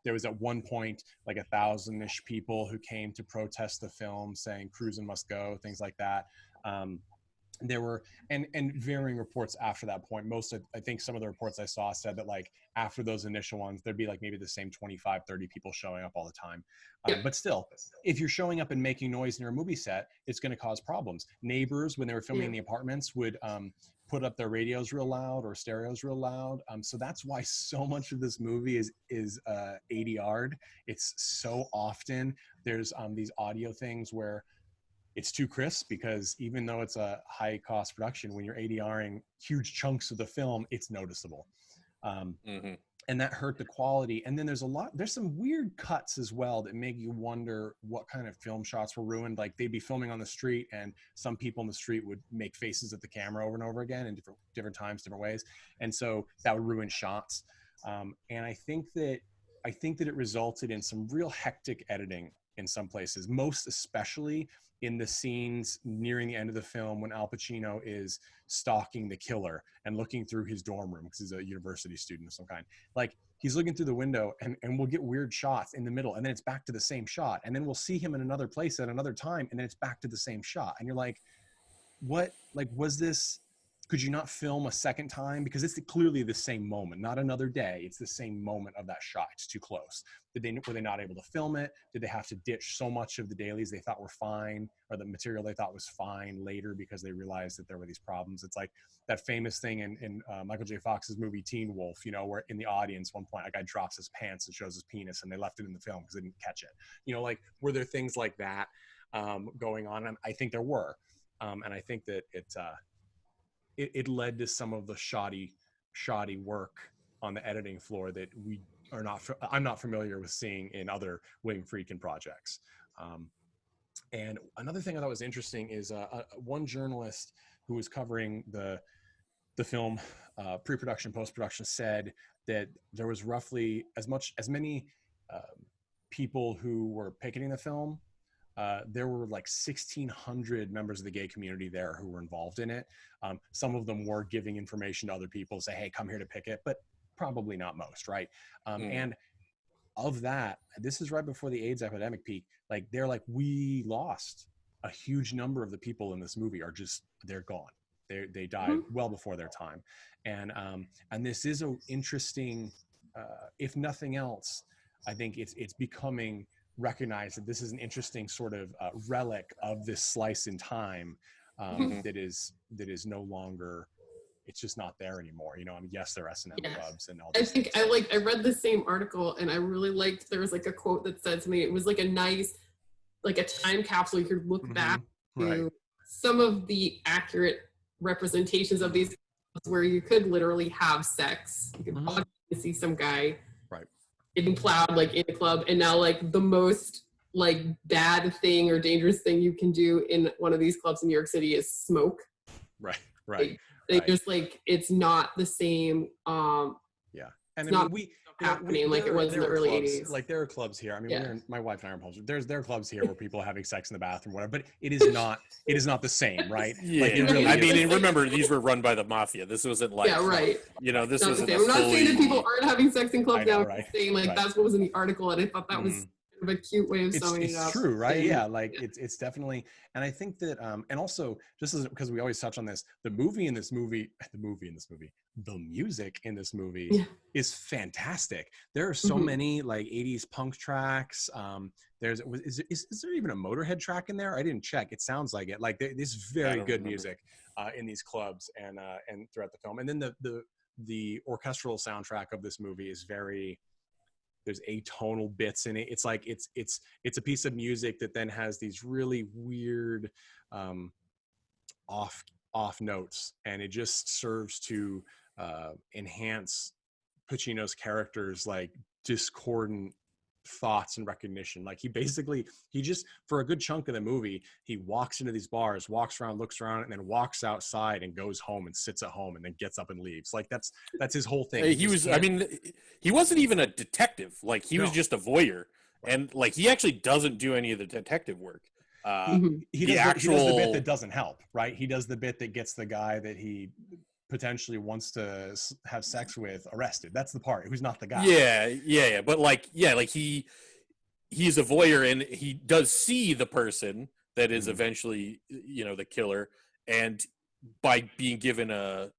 There was at one point like 1,000-ish people who came to protest the film, saying cruising must go, things like that. There were and varying reports after that point. I think some of the reports I saw said that like after those initial ones, there'd be like maybe the same 25, 30 people showing up all the time. But still, if you're showing up and making noise near a movie set, it's going to cause problems. Neighbors, when they were filming in the apartments, would put up their radios real loud or stereos real loud. So that's why so much of this movie is ADR'd. It's so often there's these audio things where it's too crisp, because even though it's a high cost production, when you're ADRing huge chunks of the film, it's noticeable. And that hurt the quality. And then there's some weird cuts as well that make you wonder what kind of film shots were ruined. Like they'd be filming on the street and some people in the street would make faces at the camera over and over again in different times, different ways. And so that would ruin shots. And I think that it resulted in some real hectic editing in some places, most especially in the scenes nearing the end of the film when Al Pacino is stalking the killer and looking through his dorm room because he's a university student of some kind. Like he's looking through the window and we'll get weird shots in the middle and then it's back to the same shot. And then we'll see him in another place at another time and then it's back to the same shot. And you're like, what, like, was this, could you not film a second time? Because it's clearly the same moment, not another day. It's the same moment of that shot. It's too close. Were they not able to film it? Did they have to ditch so much of the dailies they thought were fine, or the material they thought was fine later because they realized that there were these problems? It's like that famous thing in Michael J. Fox's movie Teen Wolf, you know, where in the audience one point a guy drops his pants and shows his penis and they left it in the film because they didn't catch it. You know, like, were there things like that going on? And I think there were. And I think that it led to some of the shoddy work on the editing floor that I'm not familiar with seeing in other William Friedkin projects. And another thing I thought was interesting is one journalist who was covering the film pre-production, post-production, said that there was roughly as many people who were picketing the film. There were like 1,600 members of the gay community there who were involved in it. Some of them were giving information to other people, say, hey, come here to picket. But probably not most, right? And of that, this is right before the AIDS epidemic peak. Like they're like, we lost a huge number of the people in this movie are just, they're gone. They died well before their time. And this is a interesting, if nothing else, I think it's becoming recognized that this is an interesting sort of relic of this slice in time that is no longer, it's just not there anymore. You know, I mean, yes, there are S&M clubs and all this. I read the same article and I really liked, there was like a quote that said to me, it was like a nice, like a time capsule. You could look back to some of the accurate representations of these clubs where you could literally have sex. You could walk in to see some guy getting plowed like in a club, and now like the most like bad thing or dangerous thing you can do in one of these clubs in New York City is smoke. Right. They just like, it's not the same. And it's not happening like it was in the early 80s. Like there are clubs here. I mean, my wife and I are opposed. There are clubs here where people are having sex in the bathroom, whatever. But it is not the same, right? Yeah. Like, it really I mean, and remember, these were run by the mafia. This wasn't like, you know, this wasn't. I'm not saying that people aren't having sex in clubs now. I'm saying like that's what was in the article, and I thought that was of a cute way of summing it up. It's true, right? Yeah, like it's definitely, and I think that, and also just as, because we always touch on this, the music in this movie is fantastic. There are so many like 80s punk tracks. Is there even a Motorhead track in there? I didn't check. It sounds like it. Like there's very good music in these clubs and throughout the film. And then the orchestral soundtrack of this movie is very, there's atonal bits in it. It's like it's a piece of music that then has these really weird off notes, and it just serves to enhance Pacino's character's like discordant thoughts and recognition. Like he just for a good chunk of the movie, he walks into these bars, walks around, looks around, and then walks outside and goes home and sits at home and then gets up and leaves. Like that's his whole thing. He wasn't even a detective. Like he was just a voyeur, and like he actually doesn't do any of the detective work. He does the bit that doesn't help, right? He does the bit that gets the guy that he potentially wants to have sex with arrested. That's the part. Who's not the guy. Yeah. But he's a voyeur, and he does see the person that is eventually, you know, the killer, and by being given the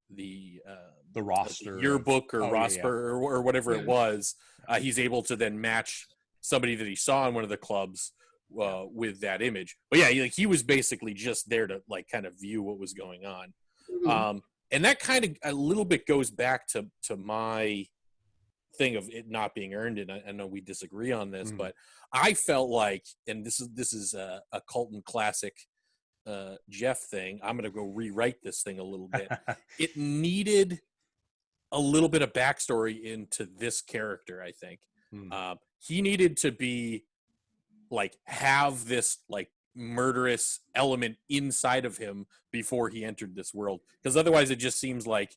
roster yearbook or roster or whatever it was, he's able to then match somebody that he saw in one of the clubs with that image. But he was basically just there to like kind of view what was going on. And that kind of a little bit goes back to my thing of it not being earned. And I know we disagree on this, but I felt like, and this is a Colton classic Jeff thing. I'm going to go rewrite this thing a little bit. It needed a little bit of backstory into this character, I think. He needed to be like, have this like murderous element inside of him before he entered this world, because otherwise it just seems like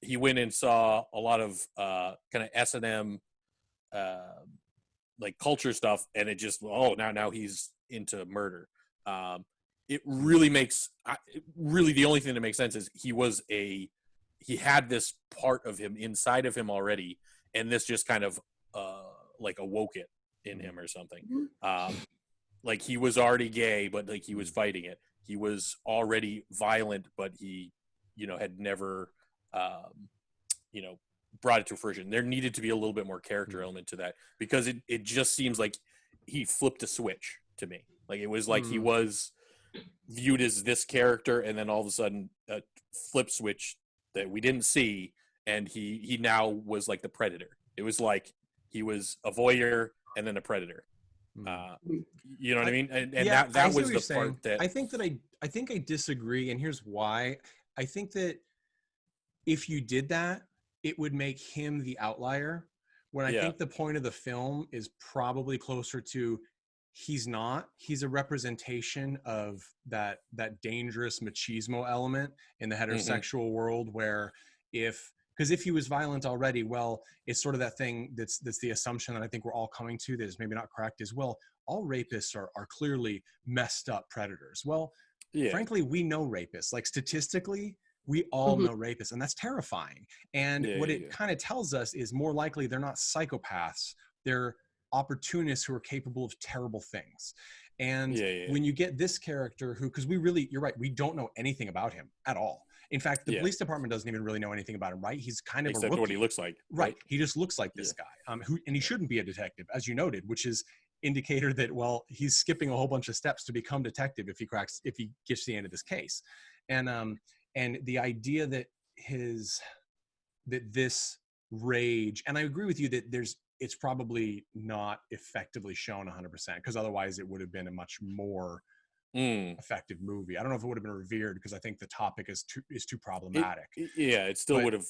he went and saw a lot of kind of S&M like culture stuff, and it just now he's into murder. It really makes the only thing that makes sense is he had this part of him inside of him already, and this just kind of like awoke it in him or something. Like he was already gay, but like he was fighting it. He was already violent, but he, you know, had never, you know, brought it to fruition. There needed to be a little bit more character element to that, because it just seems like he flipped a switch to me. Like it was like he was viewed as this character, and then all of a sudden a flip switch that we didn't see, and he now was like the predator. It was like he was a voyeur and then a predator. You know what I mean? And that was the part that I think I disagree, and here's why. I think that if you did that, it would make him the outlier, when I think the point of the film is probably closer to he's a representation of that dangerous machismo element in the heterosexual world, where because if he was violent already, well, it's sort of that thing that's the assumption that I think we're all coming to that is maybe not correct, is, well, all rapists are clearly messed up predators. Well, frankly, we know rapists. Like statistically, we all know rapists, and that's terrifying. And what it kind of tells us is more likely they're not psychopaths. They're opportunists who are capable of terrible things. And when you get this character who, because you're right, we don't know anything about him at all. In fact, the police department doesn't even really know anything about him, right? He's kind of except a rookie. What he looks like. Right. He just looks like this guy, and he shouldn't be a detective, as you noted, which is indicator that, well, he's skipping a whole bunch of steps to become detective if he gets to the end of this case. And the idea that this rage, and I agree with you that it's probably not effectively shown 100%, because otherwise it would have been a much more effective movie. I don't know if it would have been revered, because I think the topic is too problematic. It still would have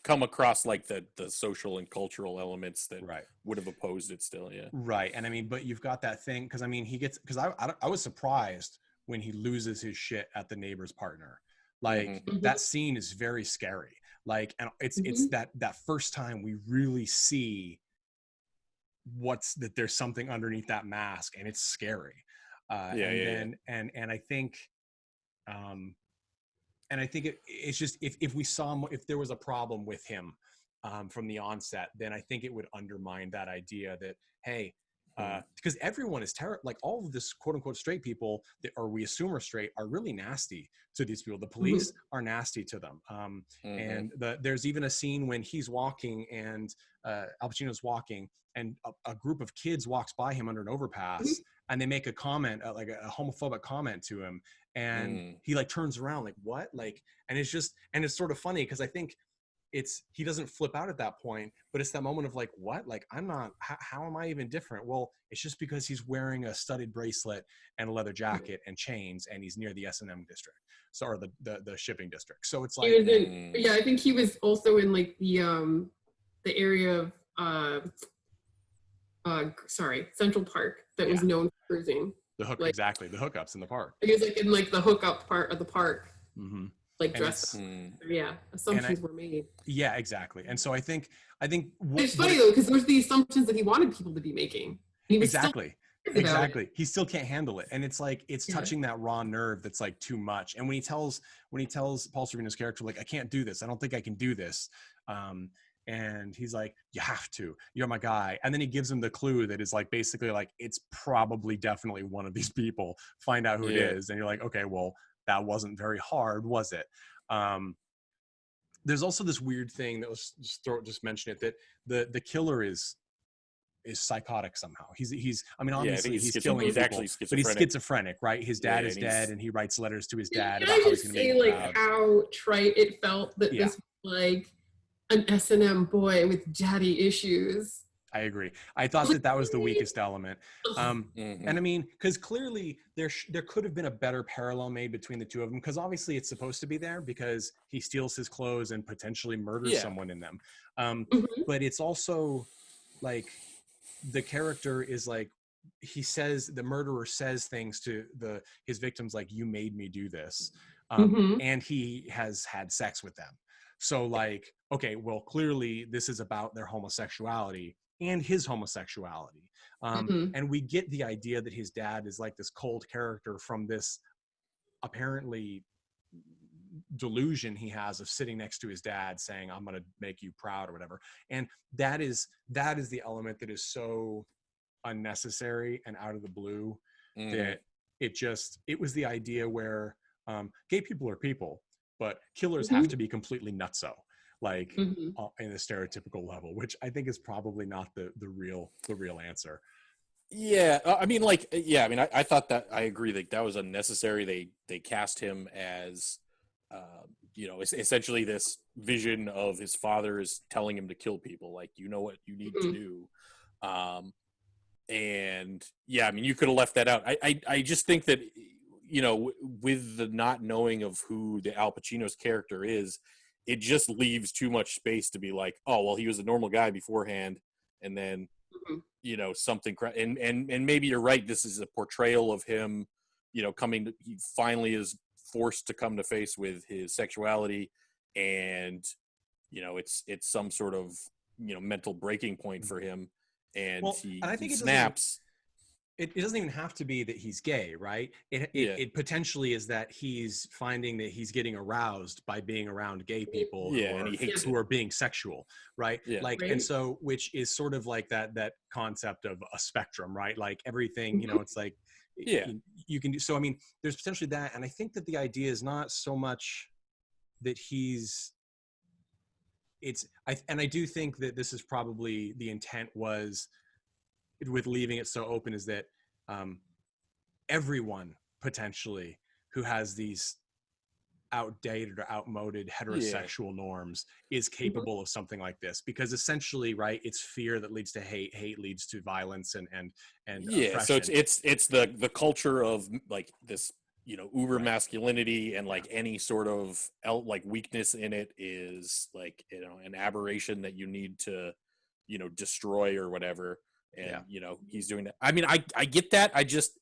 come across like the social and cultural elements that would have opposed it still. Right. And I mean, but you've got that thing, because I mean, because I was surprised when he loses his shit at the neighbor's partner. Like that scene is very scary. Like, and it's that first time we really see that there's something underneath that mask, and it's scary. And I think it's just, if there was a problem with him from the onset, then I think it would undermine that idea that, hey, because everyone is like all of this quote unquote straight people or we assume are straight are really nasty to these people. The police are nasty to them. And there's even a scene when he's walking and Al Pacino's walking, and a group of kids walks by him under an overpass, and they make a comment, like a homophobic comment to him, and he like turns around like, what? Like, and it's sort of funny, because I think he doesn't flip out at that point, but it's that moment of like, what? Like, I'm not, how am I even different? Well, it's just because he's wearing a studded bracelet and a leather jacket and chains, and he's near the S&M district. So, or the shipping district. So it's like, I think he was also in like the area of, Central Park that was known for cruising. Exactly. The hookups in the park. He was like in like the hookup part of the park. Like dressed up. Assumptions were made. Yeah, exactly. And so I think it's funny though, because there's the assumptions that he wanted people to be making. He was exactly. He still can't handle it, and it's like it's touching that raw nerve that's like too much. And when he tells Paul Sorvino's character, like, I can't do this, I don't think I can do this, and he's like, you have to, you're my guy. And then he gives him the clue that is like basically like, it's probably definitely one of these people, find out who it is. And you're like, okay, well, that wasn't very hard, was it? There's also this weird thing that was just mention it, that the killer is psychotic somehow. He's I mean, obviously he's killing people, actually schizophrenic. But he's schizophrenic, right? His dad is dead, and he writes letters to his dad Can about I how he's just going to say make like how trite it felt that this was like an S&M boy with daddy issues. I agree. I thought that was the weakest element. And I mean, because clearly there could have been a better parallel made between the two of them, because obviously it's supposed to be there because he steals his clothes and potentially murders someone in them. But it's also like the character is like, the murderer says things to his victims like, you made me do this. And he has had sex with them. So like, okay, well, clearly this is about their homosexuality and his homosexuality. And we get the idea that his dad is like this cold character from this apparently delusion he has of sitting next to his dad saying, I'm going to make you proud or whatever. And that is the element that is so unnecessary and out of the blue that it was the idea where gay people are people, but killers have to be completely nutso, like in a stereotypical level, which I think is probably not the real answer. Yeah, I mean, like, I mean, I thought that, I agree that was unnecessary. They cast him as, essentially this vision of his father is telling him to kill people, like, you know what you need to do. And I mean, you could have left that out. I just think that, with the not knowing of who the Al Pacino's character is, it just leaves too much space to be like, oh, well, he was a normal guy beforehand, and then, something, and maybe you're right. This is a portrayal of him, he finally is forced to come to face with his sexuality, and, it's some sort of, mental breaking point for him, and he snaps. it doesn't even have to be that he's gay, right? It potentially is that he's finding that he's getting aroused by being around gay people and he hates who are being sexual, right? Right. And so, which is sort of like that concept of a spectrum, right? Like everything, it's like, you can do. So, I mean, there's potentially that. And I think that the idea is not so much that I do think that this is probably the intent was with leaving it so open, is that everyone potentially who has these outdated or outmoded heterosexual norms is capable of something like this, because essentially, right, it's fear that leads to hate leads to violence and so it's the culture of like this, uber masculinity, and like any sort of like weakness in it is like, an aberration that you need to, destroy or whatever. And he's doing that. I mean, I get that. I just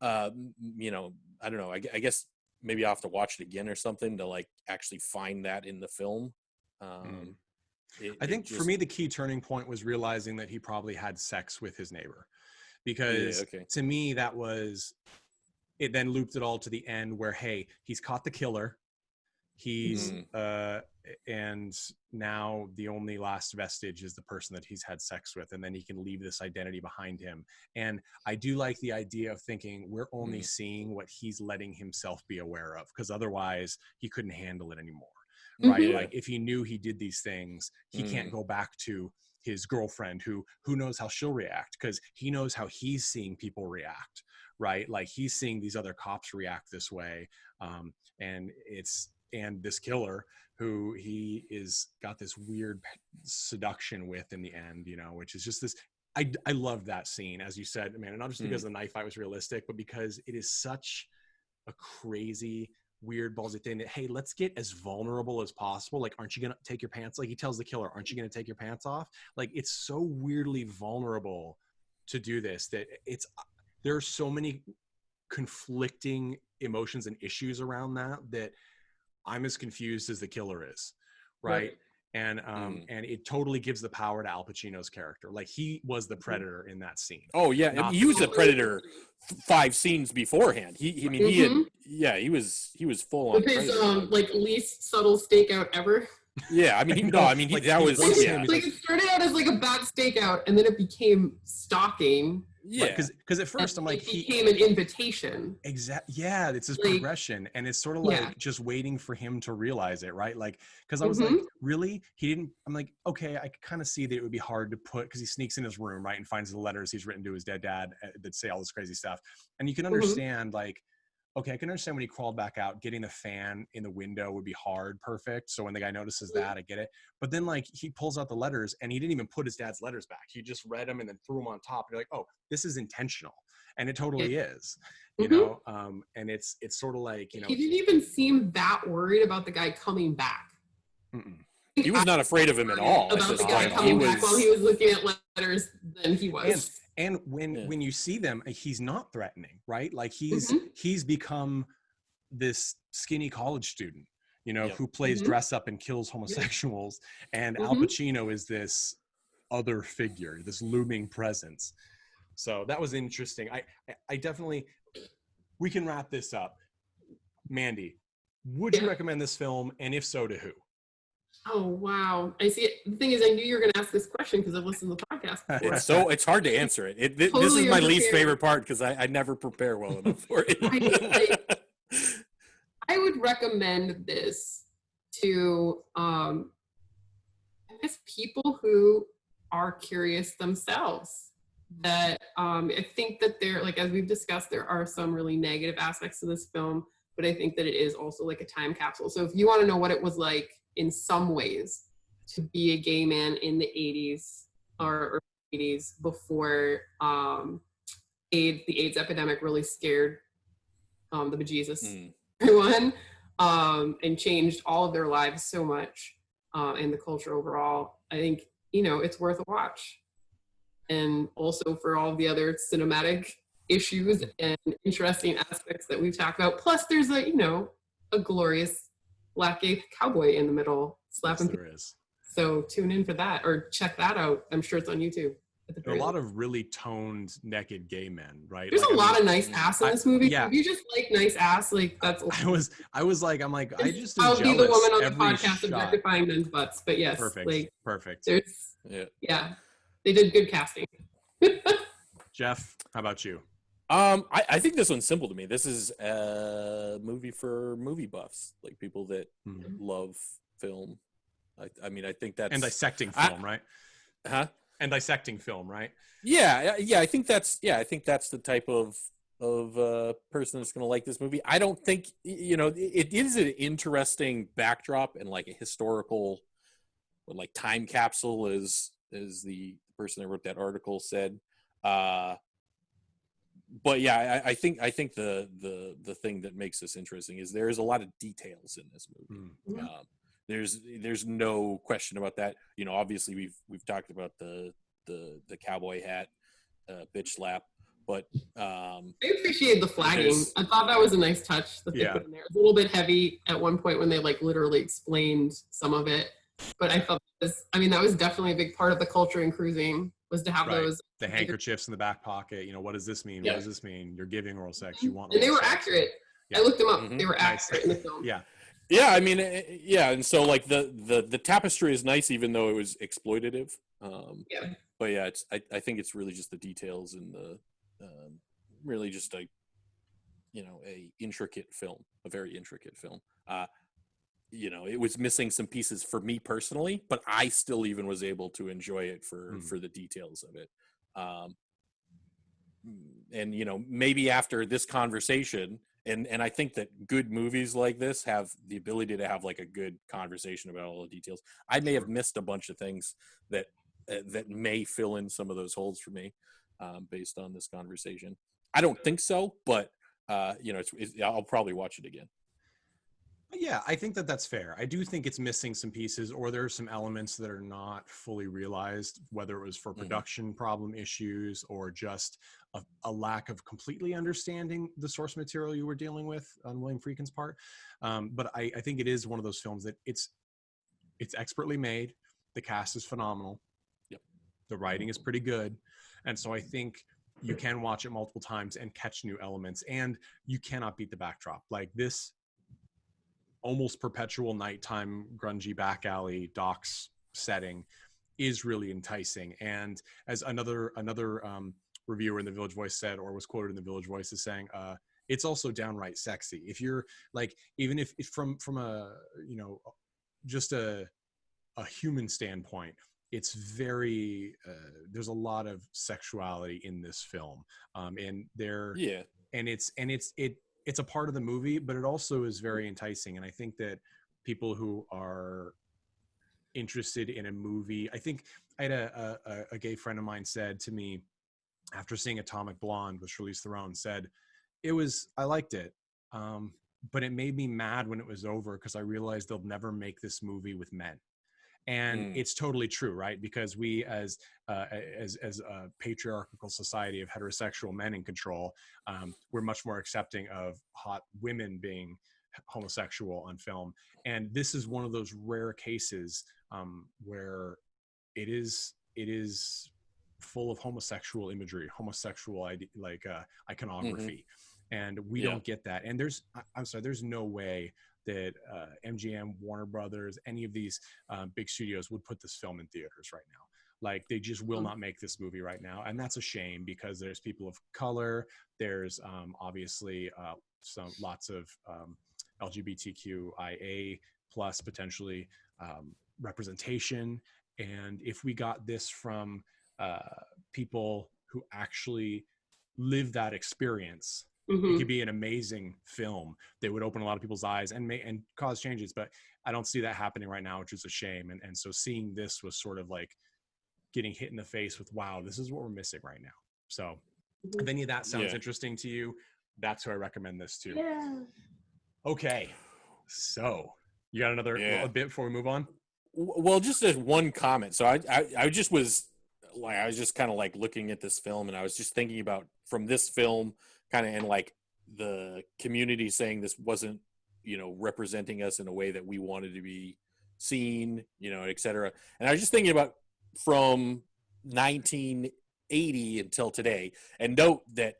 I don't know. I guess maybe I'll have to watch it again or something to like actually find that in the film. I think for me the key turning point was realizing that he probably had sex with his neighbor, because to me that was it. Then looped it all to the end where, hey, he's caught the killer. He's and now the only last vestige is the person that he's had sex with, and then he can leave this identity behind him. And I do like the idea of thinking we're only seeing what he's letting himself be aware of, because otherwise he couldn't handle it anymore, right? Like if he knew he did these things, he can't go back to his girlfriend who knows how she'll react, because he knows how he's seeing people react, right? Like he's seeing these other cops react this way, and this killer who he is got this weird seduction with in the end, which is just this. I love that scene, as you said, man, and not just because the knife fight was realistic, but because it is such a crazy, weird, ballsy thing that, hey, let's get as vulnerable as possible. Like, aren't you gonna take your pants? Like he tells the killer, aren't you gonna take your pants off? Like, it's so weirdly vulnerable to do this that there are so many conflicting emotions and issues around that I'm as confused as the killer is, right? And it totally gives the power to Al Pacino's character. Like he was the predator in that scene. Oh yeah, he was the predator 5 scenes beforehand. He was full on. With his like least subtle stakeout ever. Yeah, I mean, that was like it started out as like a bad stakeout, and then it became stalking. Yeah, because at first I'm like, he became an invitation. Exactly. Yeah, it's his progression, and it's sort of like just waiting for him to realize it, right? Like, because I was like, really? He didn't. I'm like, okay, I could kind of see that it would be hard to put, because he sneaks in his room, right, and finds the letters he's written to his dead dad that say all this crazy stuff, and you can understand like. Okay, I can understand when he crawled back out, getting the fan in the window would be hard, perfect. So when the guy notices that, I get it. But then like he pulls out the letters and he didn't even put his dad's letters back. He just read them and then threw them on top. And you're like, oh, this is intentional. And it totally is, you know? And it's sort of like, He didn't even seem that worried about the guy coming back. He was not afraid of him at all. About the guy coming back while he was looking at letters than he was. And when you see them, he's not threatening, right? Like he's become this skinny college student, who plays dress up and kills homosexuals. And Al Pacino is this other figure, this looming presence. So that was interesting. I definitely, we can wrap this up. Mandy, would you recommend this film? And if so, to who? Oh, wow. I see. The thing is, I knew you were going to ask this question because I've listened to the podcast before. It's hard to answer it. This is my least favorite part because I never prepare well enough for it. I would recommend this to I guess people who are curious themselves. That I think that there, like as we've discussed, there are some really negative aspects to this film, but I think that it is also like a time capsule. So if you want to know what it was like in some ways to be a gay man in the 80s or 80s before the AIDS epidemic really scared the bejesus everyone and changed all of their lives so much and the culture overall, I think, it's worth a watch. And also for all the other cinematic issues and interesting aspects that we've talked about. Plus there's a glorious Black gay cowboy in the middle slapping people. There is. So tune in for that or check that out. I'm sure it's on YouTube. There are a lot of really toned naked gay men, right? There's like, a lot of nice ass in this movie. Yeah. If you just like nice ass, like that's. I was like, I'm like, I just am I'll be the jealous woman on the every podcast shot. objectifying men's butts, but yes, Perfect. There's they did good casting. Jeff, how about you? I think this one's simple to me. This is a movie for movie buffs, like people that love film. I mean, I think that's and dissecting film, right? Huh? And dissecting film, right? Yeah. I think that's the type of person that's going to like this movie. I don't think it is an interesting backdrop and like a historical, like time capsule, as the person that wrote that article said. But yeah, I think the thing that makes this interesting is there is a lot of details in this movie. There's no question about that. Obviously we've talked about the cowboy hat, bitch slap, but I appreciate the flagging. I thought that was a nice touch that they put in there. It's a little bit heavy at one point when they like literally explained some of it, but I thought that was definitely a big part of the culture in cruising, was to have those the handkerchiefs in the back pocket. What does this mean? What does this mean? You're giving oral sex. You want? And they were sex. accurate. I looked them up. They were accurate in the film. Yeah, I mean, and so like the tapestry is nice, even though it was exploitative. But yeah, I think it's really just the details and the really just a intricate film, a very intricate film. It was missing some pieces for me personally, but I still even was able to enjoy it for the details of it. And maybe after this conversation. And I think that good movies like this have the ability to have like a good conversation about all the details. I may have missed a bunch of things that may fill in some of those holes for me based on this conversation. I don't think so, but I'll probably watch it again. Yeah, I think that's fair. I do think it's missing some pieces, or there are some elements that are not fully realized, whether it was for production problem issues or just a lack of completely understanding the source material you were dealing with on William Friedkin's part. But I think it is one of those films that it's expertly made. The cast is phenomenal. Yep. The writing is pretty good. And so I think you can watch it multiple times and catch new elements, and you cannot beat the backdrop. Like this almost perpetual nighttime grungy back alley docks setting is really enticing. And as another reviewer in the Village Voice said, or was quoted in the Village Voice as saying, it's also downright sexy. If you're like, even if from a just a human standpoint, it's very there's a lot of sexuality in this film, and it's a part of the movie, but it also is very enticing. And I think that people who are interested in a movie, I think I had a gay friend of mine said to me after seeing Atomic Blonde with Charlize Theron, said, I liked it, but it made me mad when it was over because I realized they'll never make this movie with men. And it's totally true, right? Because we, as a patriarchal society of heterosexual men in control, we're much more accepting of hot women being homosexual on film. And this is one of those rare cases where it is full of homosexual imagery, homosexual iconography, and we don't get that. And there's no way that MGM, Warner Brothers, any of these big studios would put this film in theaters right now. Like, they just will not make this movie right now. And that's a shame, because there's people of color. There's obviously lots of LGBTQIA plus potentially representation. And if we got this from people who actually live that experience, it could be an amazing film that would open a lot of people's eyes and cause changes. But I don't see that happening right now, which is a shame. And so seeing this was sort of like getting hit in the face with, wow, this is what we're missing right now. So if any of that sounds interesting to you, that's who I recommend this to. Yeah. Okay. So you got another a bit before we move on? Well, just as one comment. So I just was like, I was just kind of like looking at this film, and I was just thinking about from this film kind of, and like the community saying this wasn't, representing us in a way that we wanted to be seen, et cetera. And I was just thinking about from 1980 until today. And note that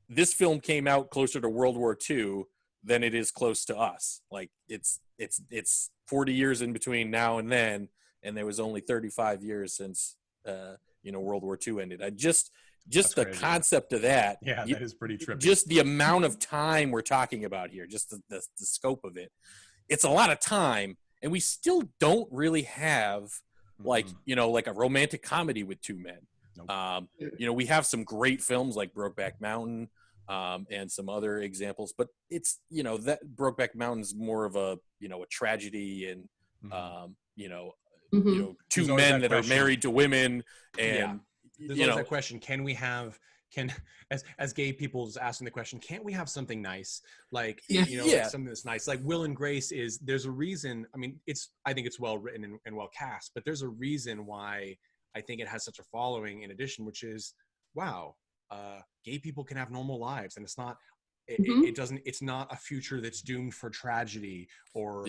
this film came out closer to World War II than it is close to us. Like it's 40 years in between now and then, and there was only 35 years since World War II ended. Just the concept of that. Yeah, that is pretty trippy. Just the amount of time we're talking about here, just the scope of it. It's a lot of time, and we still don't really have like a romantic comedy with two men. Nope. We have some great films like Brokeback Mountain and some other examples, but it's that Brokeback Mountain's more of a a tragedy and two men that are married to women, and there's always that question: can we have as gay people is asking the question, can't we have something nice like like something that's nice? Like Will and Grace there's a reason. I mean, I think it's well written and well cast, but there's a reason why I think it has such a following in addition, which is gay people can have normal lives, and it's not it's not a future that's doomed for tragedy or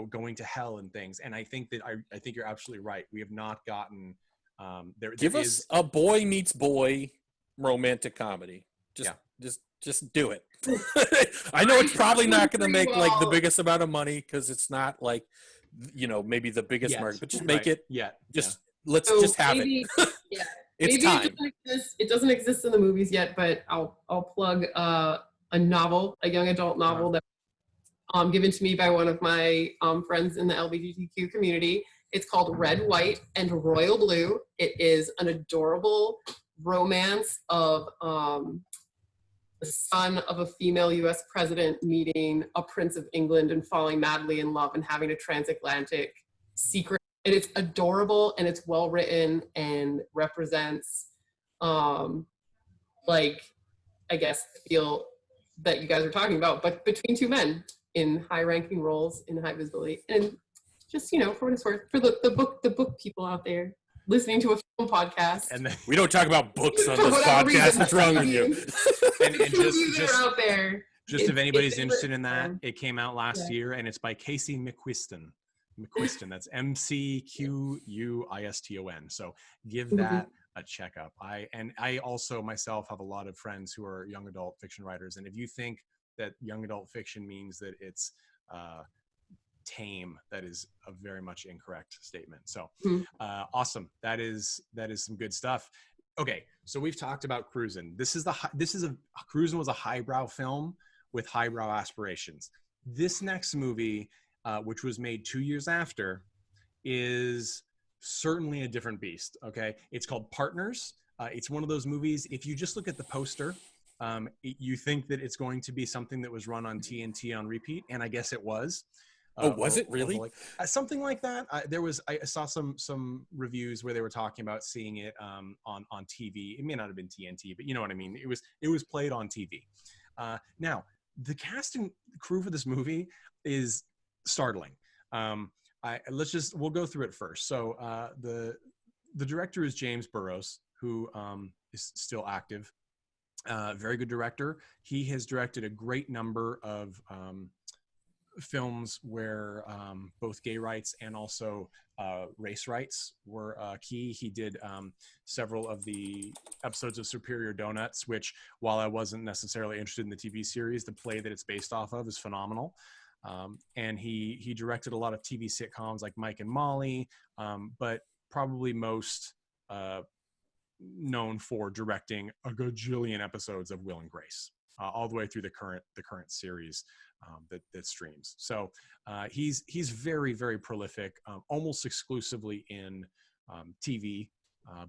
going to hell and things. And I think that I think you're absolutely right. We have not gotten give us a boy meets boy romantic comedy. Just do it. I know it's probably not going to make like the biggest amount of money because it's not like maybe the biggest market, but just make it. Let's just have it. It's maybe time. It doesn't exist in the movies yet, but I'll plug a novel, a young adult novel that given to me by one of my friends in the LGBTQ community. It's called Red, White, and Royal Blue. It is an adorable romance of the son of a female U.S. president meeting a prince of England and falling madly in love and having a transatlantic secret. And it's adorable and it's well written and represents, I guess, the feel that you guys are talking about, but between two men in high-ranking roles, in high visibility, and just for what it's worth, for the book people out there listening to a film podcast. And we don't talk about books on this podcast. What's wrong with you? and just out there. If anybody's interested in that, it came out last year, and it's by Casey McQuiston. That's McQuiston. So give that a checkup. I also myself have a lot of friends who are young adult fiction writers, and if you think that young adult fiction means that it's tame, that is a very much incorrect statement. So awesome. That is some good stuff. Okay, so we've talked about Cruisin'. Cruisin' was a highbrow film with highbrow aspirations. This next movie, which was made 2 years after, is certainly a different beast. Okay, it's called Partners. It's one of those movies, if you just look at the poster, you think that it's going to be something that was run on TNT on repeat, and I guess it was. Was it really? Something like that. I saw some reviews where they were talking about seeing it on TV. It may not have been TNT, but you know what I mean. It was played on TV. Now, the cast and crew for this movie is startling. We'll go through it first. So the director is James Burrows, who is still active. Very good director. He has directed a great number of films where both gay rights and also race rights were key. He did several of the episodes of Superior Donuts, which, while I wasn't necessarily interested in the TV series, the play that it's based off of is phenomenal. And he directed a lot of TV sitcoms like Mike and Molly, but probably most known for directing a gajillion episodes of Will and Grace, all the way through the current series that streams. So he's very, very prolific, almost exclusively in TV,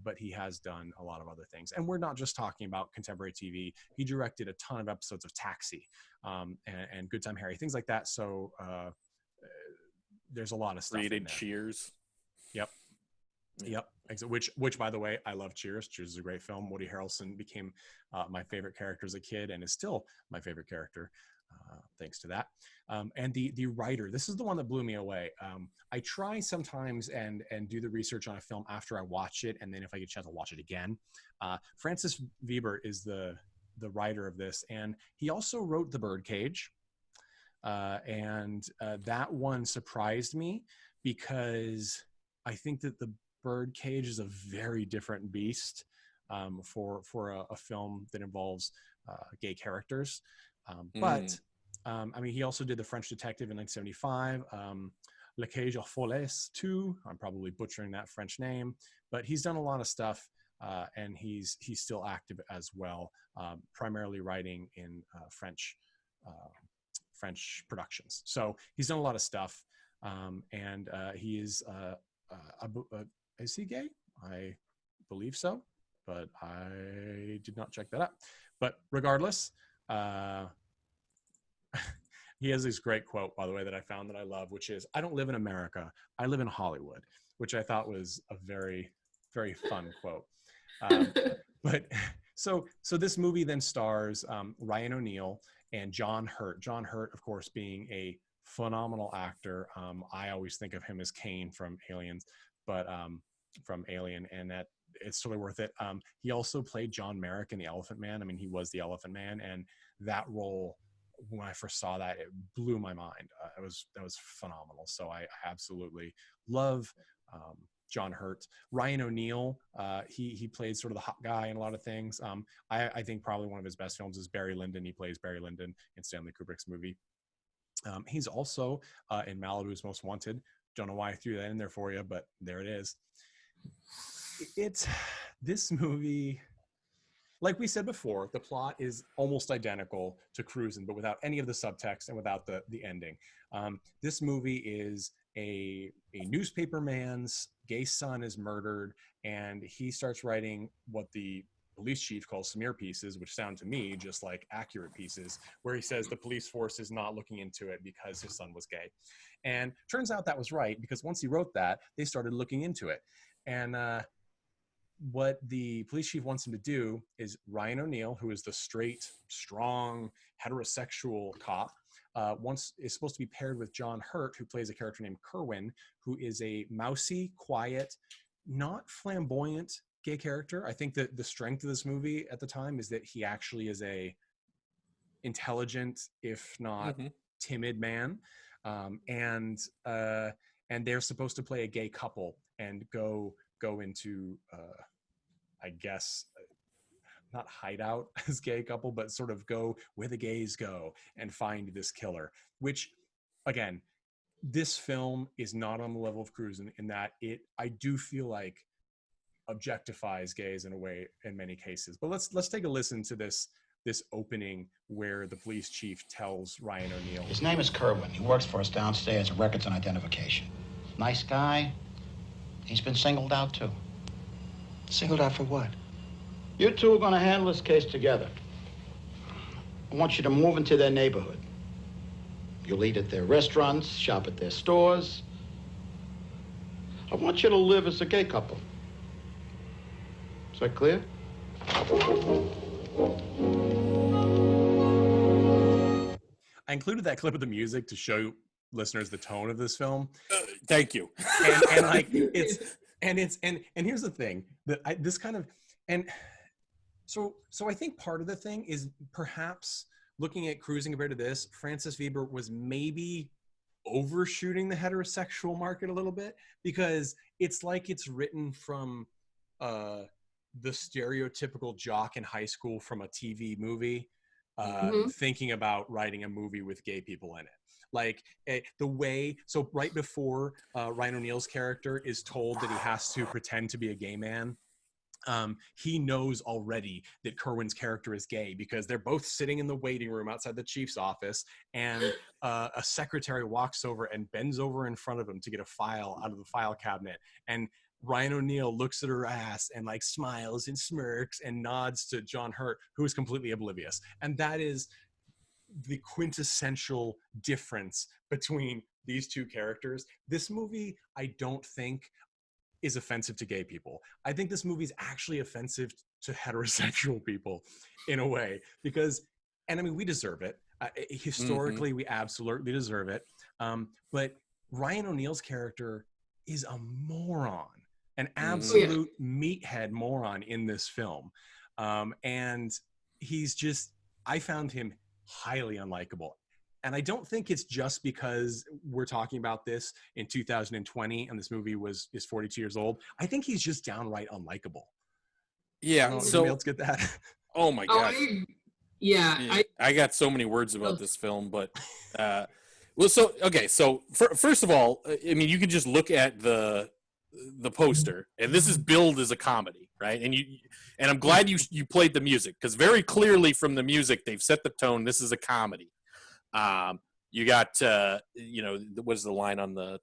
but he has done a lot of other things. And we're not just talking about contemporary TV. He directed a ton of episodes of Taxi and Good Time Harry, things like that. So there's a lot of stuff. Created Cheers. Yep. Which, by the way, I love Cheers. Cheers is a great film. Woody Harrelson became my favorite character as a kid and is still my favorite character thanks to that. And the writer, this is the one that blew me away. I try sometimes and do the research on a film after I watch it, and then if I get a chance, I'll watch it again. Francis Veber is the writer of this, and he also wrote The Birdcage. And that one surprised me because I think that Birdcage is a very different beast for a film that involves gay characters. But I mean, he also did The French Detective in 1975, Le Cage aux Folles 2. I'm probably butchering that French name, but he's done a lot of stuff, and he's still active as well, primarily writing in French productions. So he's done a lot of stuff, and he is he gay? I believe so, but I did not check that out. But regardless, he has this great quote, by the way, that I found that I love, which is, "I don't live in America. I live in Hollywood," which I thought was a very, very fun quote. But so this movie then stars Ryan O'Neal and John Hurt. John Hurt, of course, being a phenomenal actor. I always think of him as Kane from Aliens, but from Alien, and that it's totally worth it. He also played John Merrick in The Elephant Man. I mean, he was the Elephant Man, and that role, when I first saw that, it blew my mind. That was phenomenal. So I absolutely love John Hurt. Ryan O'Neal, he played sort of the hot guy in a lot of things. I think probably one of his best films is Barry Lyndon. He plays Barry Lyndon in Stanley Kubrick's movie. He's also in Malibu's Most Wanted. Don't know why I threw that in there for you, but there it is. This movie, like we said before, the plot is almost identical to Cruisin', but without any of the subtext and without the ending. This movie is a newspaper man's gay son is murdered, and he starts writing what the police chief calls smear pieces, which sound to me just like accurate pieces, where he says the police force is not looking into it because his son was gay. And turns out that was right, because once he wrote that, they started looking into it. And what the police chief wants him to do is Ryan O'Neal, who is the straight, strong, heterosexual cop, is supposed to be paired with John Hurt, who plays a character named Kerwin, who is a mousy, quiet, not flamboyant gay character. I think that the strength of this movie at the time is that he actually is a intelligent, if not timid man. And they're supposed to play a gay couple and go into, I guess, not hideout as gay couple, but sort of go where the gays go and find this killer, which, again, this film is not on the level of Cruisin' in that I do feel like objectifies gays in a way in many cases. But let's take a listen to this opening where the police chief tells Ryan O'Neal. His name is Kerwin. He works for us downstairs at Records and Identification. Nice guy. He's been singled out too. Singled out for what? You two are going to handle this case together. I want you to move into their neighborhood. You'll eat at their restaurants, shop at their stores. I want you to live as a gay couple. Is that clear? I included that clip of the music to show listeners the tone of this film. Thank you. And like and here's the thing that so I think part of the thing is perhaps looking at Cruising compared to this, Francis Veber was maybe overshooting the heterosexual market a little bit, because it's like it's written from the stereotypical jock in high school from a TV movie, thinking about writing a movie with gay people in it. Like the way, so right before Ryan O'Neal's character is told that he has to pretend to be a gay man, he knows already that Kerwin's character is gay, because they're both sitting in the waiting room outside the chief's office, and a secretary walks over and bends over in front of him to get a file out of the file cabinet, and Ryan O'Neal looks at her ass and like smiles and smirks and nods to John Hurt, who is completely oblivious. And that is the quintessential difference between these two characters. This movie, I don't think, is offensive to gay people. I think this movie is actually offensive to heterosexual people in a way, because, and I mean, we deserve it. Historically, we absolutely deserve it. But Ryan O'Neal's character is a moron, an absolute meathead moron in this film. And he's just, I found him highly unlikable. And I don't think it's just because we're talking about this in 2020 and this movie is 42 years old. I think he's just downright unlikable. Yeah. So else get that? Oh my god. I got so many words about this film, but so first of all, I mean, you could just look at the poster, and this is billed as a comedy, right? And I'm glad you played the music, because very clearly from the music they've set the tone. This is a comedy. You got what's the line on the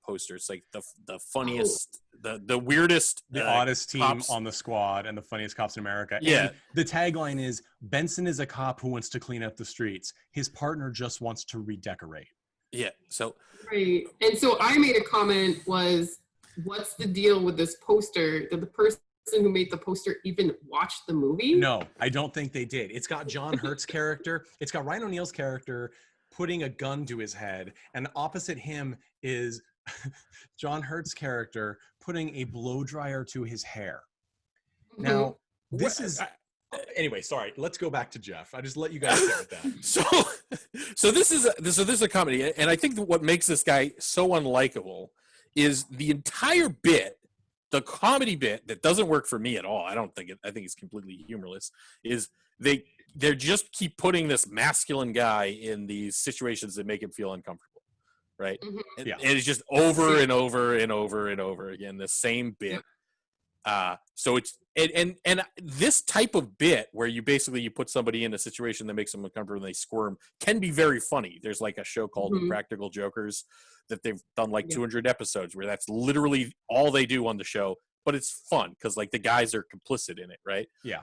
poster? It's like the funniest, the weirdest, the oddest team cops on the squad, and the funniest cops in America. Yeah. And the tagline is, Benson is a cop who wants to clean up the streets. His partner just wants to redecorate. Yeah. So right. And so I made a comment was, what's the deal with this poster? Did the person who made the poster even watch the movie? No, I don't think they did. It's got John Hurt's character. It's got Ryan O'Neal's character putting a gun to his head, and opposite him is John Hurt's character putting a blow dryer to his hair. Now, this is anyway. Sorry, let's go back to Jeff. I just let you guys start with that. So this is a comedy, and I think that what makes this guy so unlikable is the entire bit. The comedy bit that doesn't work for me at all, I think it's completely humorless, is they just keep putting this masculine guy in these situations that make him feel uncomfortable, right? Mm-hmm. And it's just over and over and over and over again, the same bit. So it's and this type of bit where you put somebody in a situation that makes them uncomfortable and they squirm can be very funny. There's like a show called The Practical Jokers that they've done like 200 episodes where that's literally all they do on the show, but it's fun because like the guys are complicit in it, right? Yeah.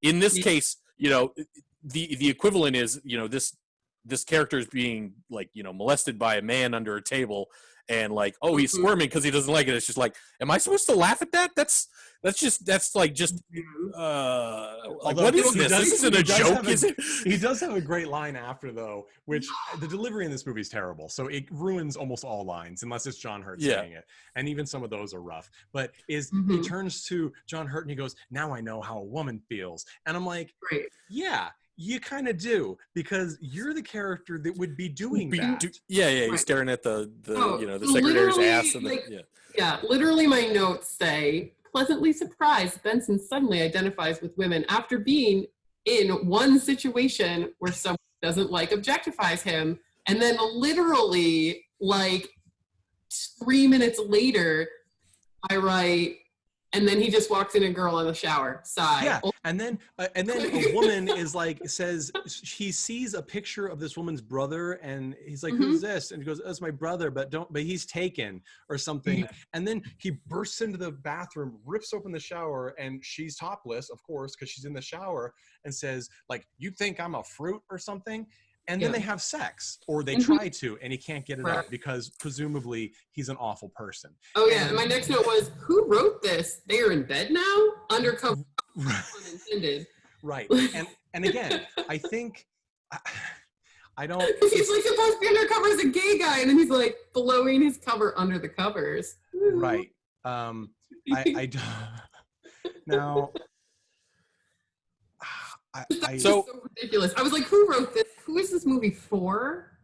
In this case, the equivalent is, this character is being like, molested by a man under a table, and like, oh, he's squirming because he doesn't like it. It's just like, am I supposed to laugh at that? That's what is this? This isn't a joke, is it? He does have a great line after, though, which the delivery in this movie is terrible. So it ruins almost all lines, unless it's John Hurt saying it. And even some of those are rough. But he turns to John Hurt and he goes, "Now I know how a woman feels." And I'm like, yeah. You kind of do, because you're the character that would be doing that. He's staring at the secretary's ass. And literally my notes say, pleasantly surprised, Benson suddenly identifies with women after being in one situation where someone doesn't objectifies him. And then literally 3 minutes later, I write, and then he just walks in a girl in the shower. Sigh. Yeah, and then a woman says he sees a picture of this woman's brother, and he's like, "Who's this?" And he goes, "That's my brother, but he's taken or something." And then he bursts into the bathroom, rips open the shower, and she's topless, of course, because she's in the shower, and says, "You think I'm a fruit or something?" And then they have sex, or they try to, and he can't get it out because presumably he's an awful person. Oh yeah, and my next note was, who wrote this? They are in bed now? Undercover, unintended. Right, and again, I think, I don't... He's supposed to be undercover as a gay guy, and then he's blowing his cover under the covers. Right. I now... So ridiculous. I was like, who wrote this? Who is this movie for?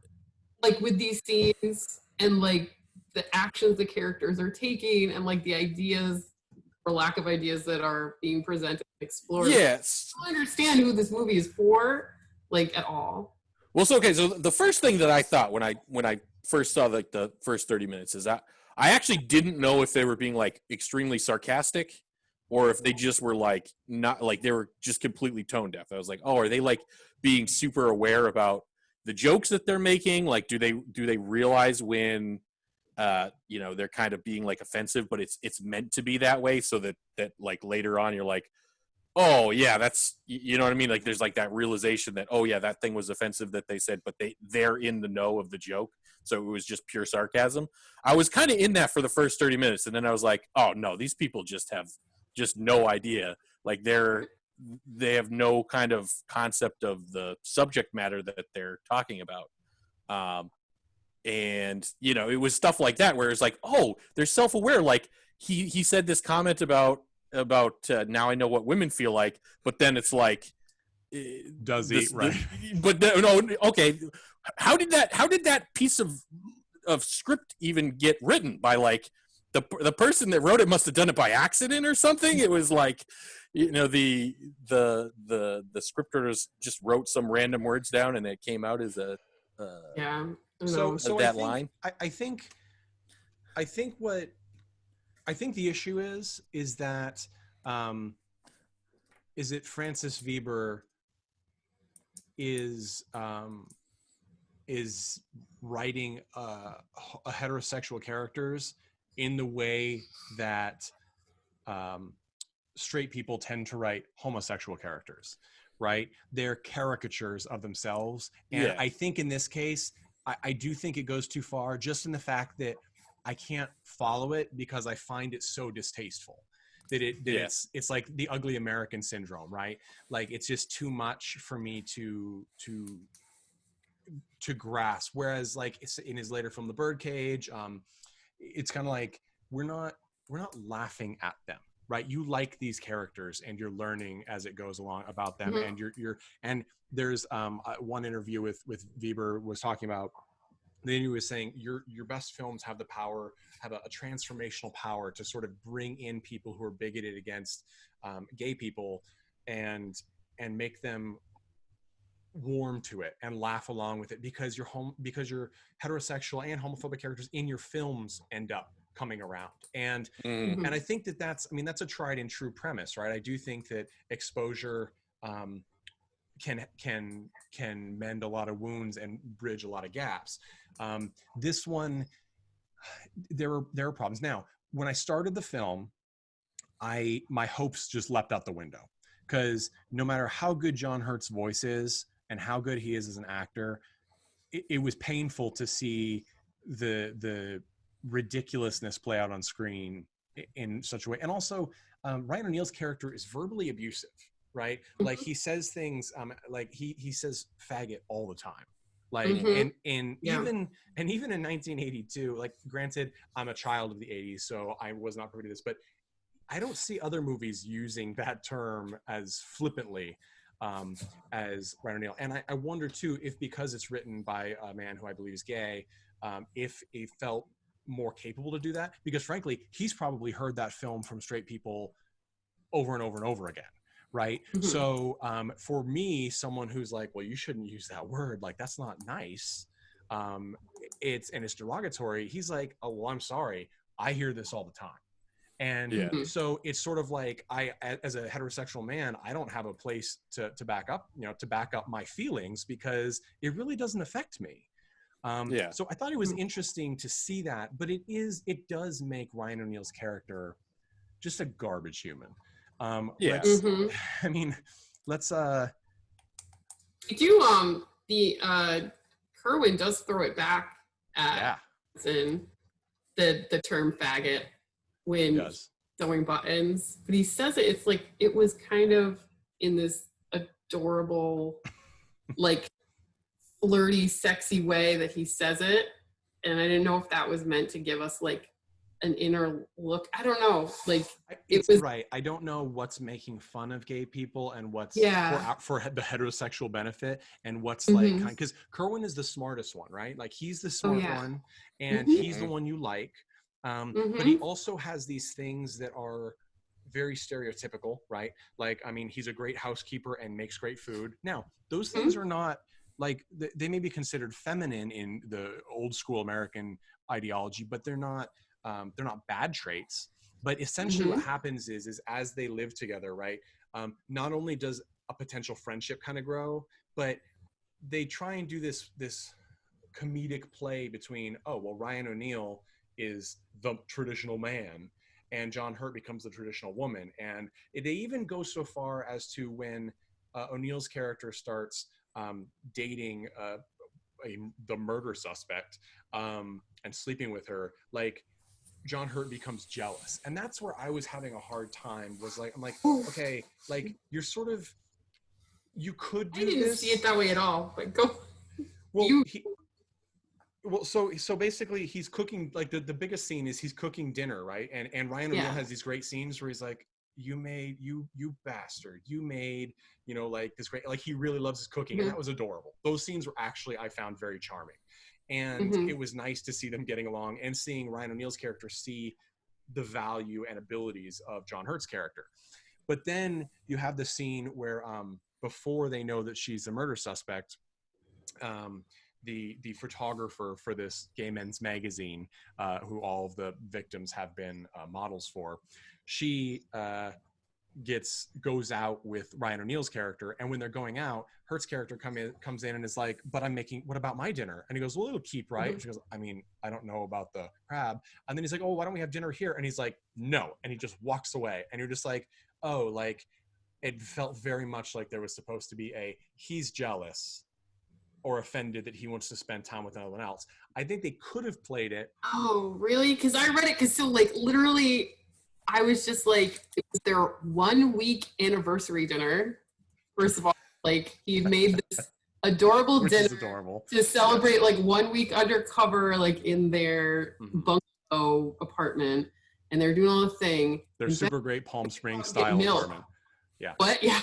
With these scenes and the actions the characters are taking and the ideas or lack of ideas that are being presented and explored. Yes. I don't understand who this movie is for, at all. Well, so the first thing that I thought when I first saw the first 30 minutes is that I actually didn't know if they were being extremely sarcastic, or if they just were not they were just completely tone deaf. I was like, oh, are they being super aware about the jokes that they're making? Do they realize when they're kind of being offensive, but it's meant to be that way, so that later on you're like, oh yeah, that's, you know what I mean? There's that realization that, oh yeah, that thing was offensive that they said, but they're in the know of the joke, so it was just pure sarcasm. I was kind of in that for the first 30 minutes, and then I was like, oh no, these people just have no idea. They have no kind of concept of the subject matter that they're talking about. And it was stuff like that where it's oh, they're self-aware. He said this comment about now I know what women feel like, but then it's does he? Right. But no, okay. How did that piece of script even get written? By like the person that wrote it must have done it by accident or something. It was like, you know, the scriptwriters just wrote some random words down and it came out as a so that line. I think the issue is that is it Francis Veber is writing a heterosexual characters in the way that straight people tend to write homosexual characters, right? They're caricatures of themselves. And I think in this case, I do think it goes too far, just in the fact that I can't follow it because I find it so distasteful. It's like the ugly American syndrome, right? Like it's just too much for me to grasp. Whereas like it's in his later film, The Birdcage, it's kind of like we're not laughing at them, right? You like these characters and you're learning as it goes along about them, and and there's one interview with Weber was talking about. Then he was saying your best films have the power, have a transformational power to sort of bring in people who are bigoted against gay people and make them warm to it and laugh along with it because your heterosexual and homophobic characters in your films end up coming around. And and I think that's a tried and true premise, right? I do think that exposure can mend a lot of wounds and bridge a lot of gaps. This one, there are problems. Now, when I started the film, my hopes just leapt out the window because no matter how good John Hurt's voice is and how good he is as an actor, it was painful to see the ridiculousness play out on screen in such a way. And also, Ryan O'Neal's character is verbally abusive. Right? Like he says things, like he says faggot all the time. Like, even in 1982, like granted, I'm a child of the 80s, so I was not privy to this, but I don't see other movies using that term as flippantly as Ryan O'Neal. And I wonder too, if because it's written by a man who I believe is gay, if he felt more capable to do that, because frankly, he's probably heard that film from straight people over and over and over again. Right. So for me, someone who's like, well, you shouldn't use that word. Like, that's not nice. It's derogatory. He's like, oh, well, I'm sorry. I hear this all the time. And so it's sort of like as a heterosexual man, I don't have a place to back up my feelings because it really doesn't affect me. So I thought it was interesting to see that, but it does make Ryan O'Neal's character just a garbage human. Let's I do the Kerwin does throw it back at in the term faggot when throwing buttons, but he says it's like it was kind of in this adorable like flirty sexy way that he says it, and I didn't know if that was meant to give us like an inner look. I don't know. Like it was right. I don't know what's making fun of gay people and what's for the heterosexual benefit and what's like because Kerwin is the smartest one, right? Like he's the smart one and he's the one you like. But he also has these things that are very stereotypical, right? Like, I mean, he's a great housekeeper and makes great food. Now, those things are not like they may be considered feminine in the old school American ideology, but they're not bad traits. But essentially what happens is as they live together, right? Not only does a potential friendship kind of grow, but they try and do this comedic play between, oh, well, Ryan O'Neal is the traditional man and John Hurt becomes the traditional woman. And they even go so far as to when O'Neal's character starts dating the murder suspect and sleeping with her, like John Hurt becomes jealous. And that's where I was having a hard time, was like, I'm like, okay, like you're sort of, you could do this. I didn't see it that way at all. Like go. Well, so basically he's cooking, like the biggest scene is he's cooking dinner, right? And Ryan O'Neal has these great scenes where he's like, you bastard, you made, you know, like this great, like he really loves his cooking. And that was adorable. Those scenes were actually, I found very charming. And it was nice to see them getting along and seeing Ryan O'Neal's character see the value and abilities of John Hurt's character. But then you have the scene where before they know that she's the murder suspect, the photographer for this gay men's magazine, who all of the victims have been models for, she goes out with Ryan O'Neal's character, and when they're going out, Hurt's character comes in and is like, "But what about my dinner?" And he goes, "Well, it'll keep, right?" And she goes, "I mean, I don't know about the crab." And then he's like, "Oh, why don't we have dinner here?" And he's like, "No," and he just walks away. And you're just like, oh, like it felt very much like there was supposed to be he's jealous or offended that he wants to spend time with anyone else. I think they could have played it. Oh, really? Because I read it so like literally I was just like, it was their 1 week anniversary dinner. First of all, like he made this adorable dinner to celebrate like 1 week undercover, like in their bungalow apartment, and they're doing all the thing. They're super great Palm Springs style apartment. Yeah. What? Yeah.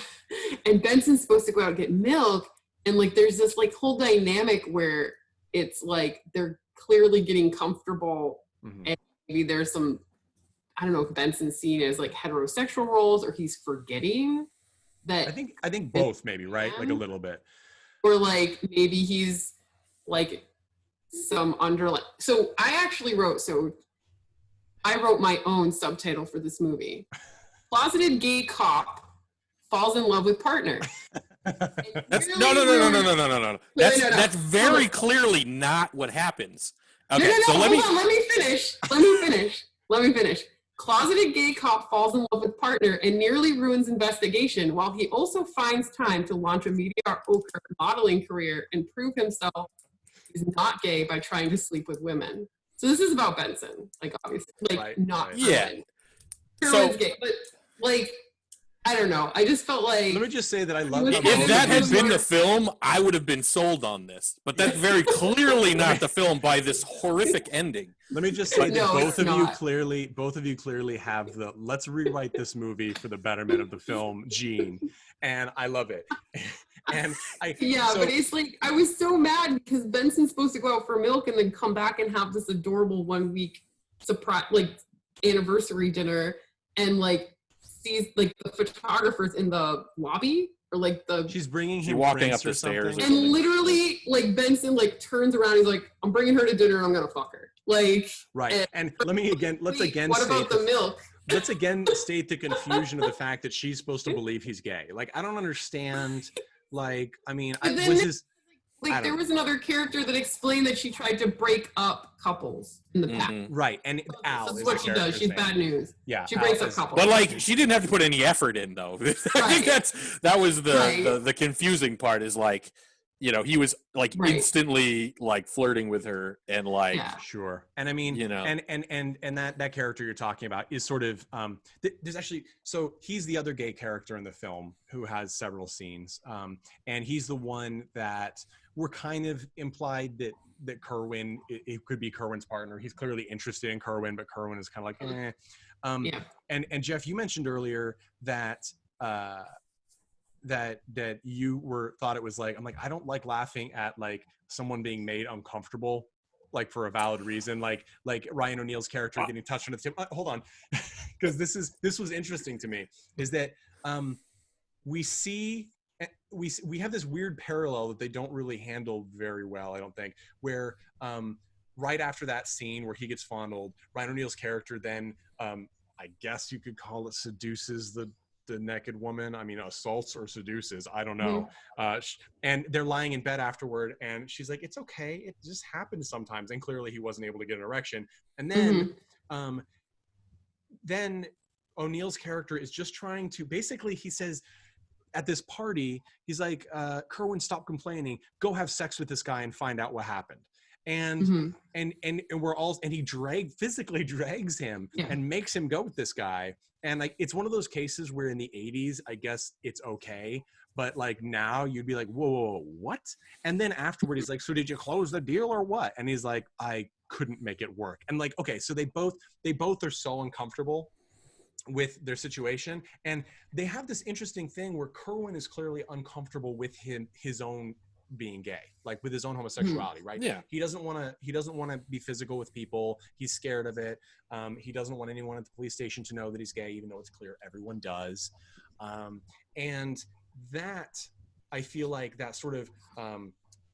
And Benson's supposed to go out and get milk, and like there's this like whole dynamic where it's like they're clearly getting comfortable, and maybe there's some, I don't know if Benson's seen as like heterosexual roles or he's forgetting that. I think both maybe, right? Like a little bit. Or like maybe he's like some underlying. So I actually wrote my own subtitle for this movie. Closeted gay cop falls in love with partner. That's no. That's very clearly not what happens. Okay, no, so let me finish. Closeted gay cop falls in love with partner and nearly ruins investigation, while he also finds time to launch a mediocre modeling career and prove himself is not gay by trying to sleep with women. So this is about Benson, like obviously, like not Kerwin. Kerwin's gay, but like I don't know. I just felt like. Let me just say that I love. If that had been the film, I would have been sold on this. But that's very clearly not the film by this horrific ending. Let me just say that both of you clearly have the let's rewrite this movie for the betterment of the film gene, and I love it. And but it's like I was so mad because Benson's supposed to go out for milk and then come back and have this adorable 1 week surprise, like anniversary dinner, and like sees like the photographers in the lobby or like she's bringing him walking up the stairs, and literally like Benson like turns around, he's like, I'm bringing her to dinner and I'm gonna fuck her. Like right. And let's again what about the milk? Let's again state the confusion of the fact that she's supposed to believe he's gay. Like I don't understand. Like I mean, there was another character that explained that she tried to break up couples in the past. Right, and Al that's what she does. She's bad news. Yeah, she breaks up couples. But like, she didn't have to put any effort in, though. I think that was the confusing part. Is like, you know, he was like instantly like flirting with her and like sure. And I mean, you know, and that character you're talking about is sort of there's actually so he's the other gay character in the film who has several scenes, and he's the one that we're kind of implied that Kerwin it could be Kerwin's partner. He's clearly interested in Kerwin, but Kerwin is kind of like And Jeff, you mentioned earlier that that you thought it was like, I'm like, I don't like laughing at like someone being made uncomfortable, like for a valid reason, like Ryan O'Neal's character getting touched on the table. Hold on, because this was interesting to me, is that we have this weird parallel that they don't really handle very well, I don't think, where right after that scene where he gets fondled, Ryan O'Neal's character then I guess you could call it seduces the naked woman. I mean, assaults or seduces, I don't know. And they're lying in bed afterward, and she's like, it's okay, it just happens sometimes. And clearly he wasn't able to get an erection. And then then O'Neal's character is just trying to, basically he says at this party, he's like, Kerwin, stop complaining, go have sex with this guy and find out what happened. And and we're all, and he physically drags him and makes him go with this guy. And like, it's one of those cases where in the 80s, I guess it's okay. But like now you'd be like, whoa, what? And then afterward, he's like, so did you close the deal or what? And he's like, I couldn't make it work. And like, okay, so they both are so uncomfortable. with their situation. And they have this interesting thing where Kerwin is clearly uncomfortable with his own being gay, like with his own homosexuality, right? Yeah. He doesn't want to be physical with people. He's scared of it. He doesn't want anyone at the police station to know that he's gay, even though it's clear everyone does. And that, I feel like that sort of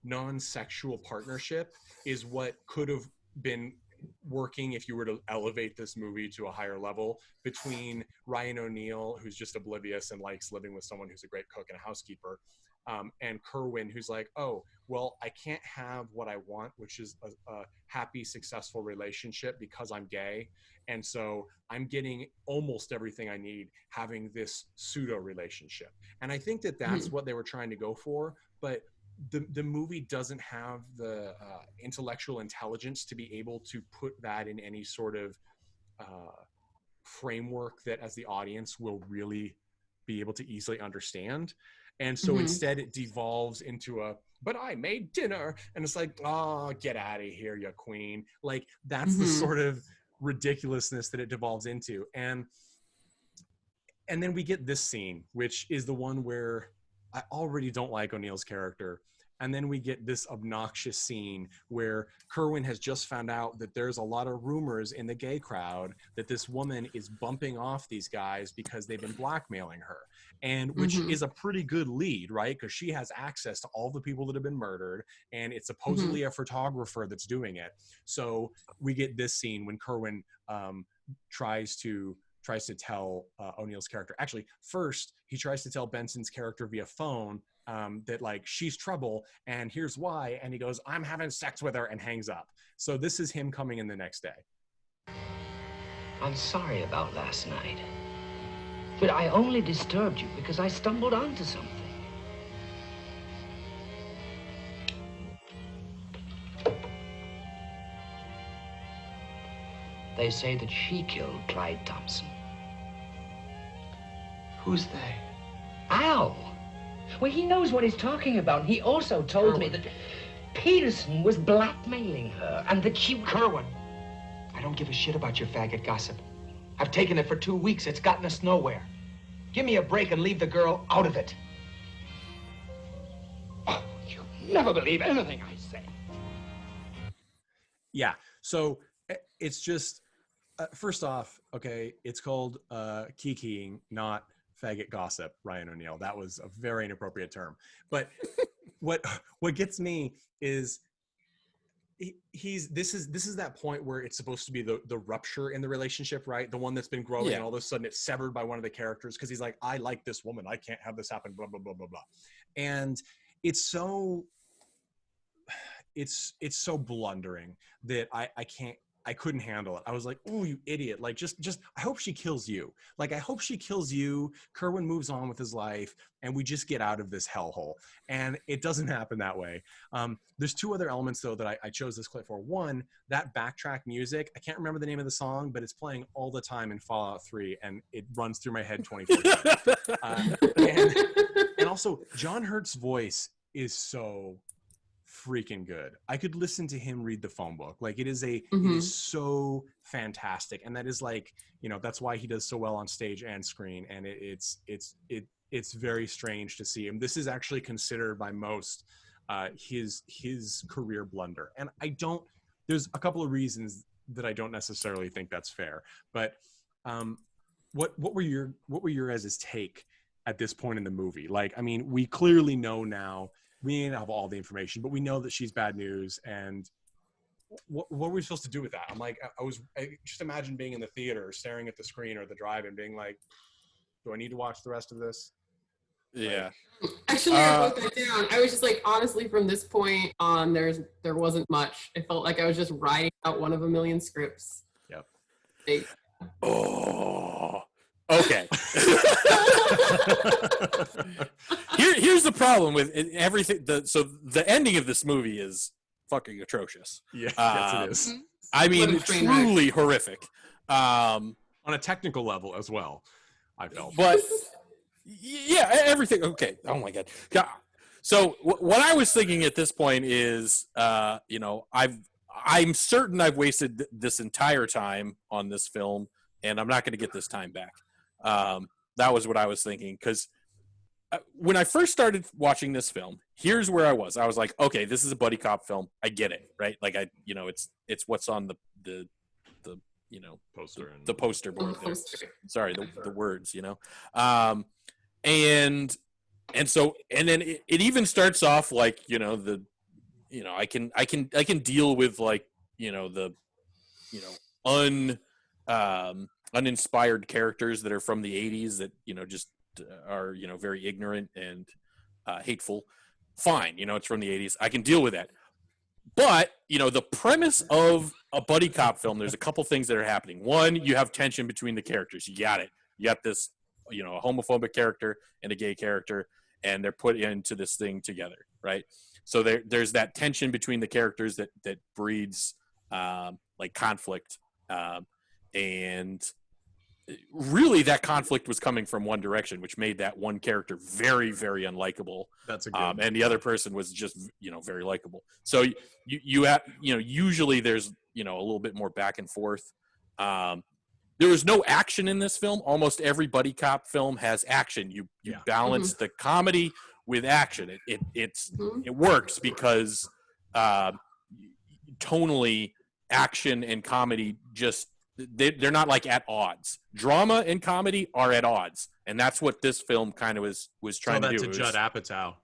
non-sexual partnership is what could have been working if you were to elevate this movie to a higher level, between Ryan O'Neal, who's just oblivious and likes living with someone who's a great cook and a housekeeper, and Kerwin, who's like, oh, well, I can't have what I want, which is a happy, successful relationship because I'm gay. And so I'm getting almost everything I need having this pseudo relationship. And I think that that's what they were trying to go for. But the movie doesn't have the intellectual intelligence to be able to put that in any sort of framework that as the audience will really be able to easily understand. And so instead it devolves into but I made dinner. And it's like, oh, get out of here, you queen. Like, that's the sort of ridiculousness that it devolves into. And then we get this scene, which is the one where I already don't like O'Neal's character. And then we get this obnoxious scene where Kerwin has just found out that there's a lot of rumors in the gay crowd that this woman is bumping off these guys because they've been blackmailing her. And which is a pretty good lead, right? Because she has access to all the people that have been murdered, and it's supposedly a photographer that's doing it. So we get this scene when Kerwin tries to tell O'Neal's character. Actually, first he tries to tell Benson's character via phone that like she's trouble and here's why, and he goes, I'm having sex with her, and hangs up. So this is him coming in the next day. I'm sorry about last night, but I only disturbed you because I stumbled onto something. They say that she killed Clyde Thompson. Who's they? Al. Well, he knows what he's talking about. He also told me that Peterson was blackmailing her and that she... Kerwin, I don't give a shit about your faggot gossip. I've taken it for 2 weeks. It's gotten us nowhere. Give me a break and leave the girl out of it. Oh, you never believe anything I say. Yeah, so it's just, first off, okay, it's called kikiing, not faggot gossip, Ryan O'Neal. That was a very inappropriate term. But what gets me is this is that point where it's supposed to be the rupture in the relationship, right? The one that's been growing, and all of a sudden it's severed by one of the characters because he's like, I like this woman, I can't have this happen, blah blah blah blah blah. And it's so blundering that I couldn't handle it. I was like, oh, you idiot. Like, just, I hope she kills you. Like, I hope she kills you. Kerwin moves on with his life, and we just get out of this hellhole. And it doesn't happen that way. There's two other elements, though, that I chose this clip for. One, that backtrack music. I can't remember the name of the song, but it's playing all the time in Fallout 3, and it runs through my head 24/7. And also, John Hurt's voice is so freaking good. I could listen to him read the phone book. Like, it is so fantastic. And that is like, that's why he does so well on stage and screen. And it's very strange to see him. This is actually considered by most his career blunder. And there's a couple of reasons that I don't necessarily think that's fair. But what were your guys' take at this point in the movie? Like, I mean, we clearly know now. We didn't have all the information, but we know that she's bad news. And what were we supposed to do with that? I'm like, I just imagine being in the theater, staring at the screen or the drive and being like, do I need to watch the rest of this? Yeah. Actually, I wrote that down. I was just like, honestly, from this point on, there wasn't much. It felt like I was just writing out one of a million scripts. Yep. Oh, okay. Here's the problem with everything. So the ending of this movie is fucking atrocious. Yeah, yes, it is. I mean, truly horrific. On a technical level as well, I felt. But yeah, everything. Okay. Oh my god. So what I was thinking at this point is, I'm certain I've wasted this entire time on this film and I'm not going to get this time back. That was what I was thinking, because when I first started watching this film, here's where I was. I was like, okay, this is a buddy cop film. I get it, right? Like it's what's on the poster the poster board. Sorry, the words, and so then it even starts off like I can deal with like uninspired characters that are from the 80s that just are very ignorant and hateful. Fine, it's from the 80s. I can deal with that. But the premise of a buddy cop film, there's a couple things that are happening. One, you have tension between the characters. You got it. You got this a homophobic character and a gay character, and they're put into this thing together, right? So there's that tension between the characters that breeds like conflict, and really that conflict was coming from one direction, which made that one character very, very unlikable. That's a good and the other person was just very likable. So usually there's a little bit more back and forth. There was no action in this film. Almost every buddy cop film has action. You balance the comedy with action. It works because tonally action and comedy just they're not like at odds. Drama and comedy are at odds, and that's what this film kind of was trying to do. Tell that to Judd Apatow.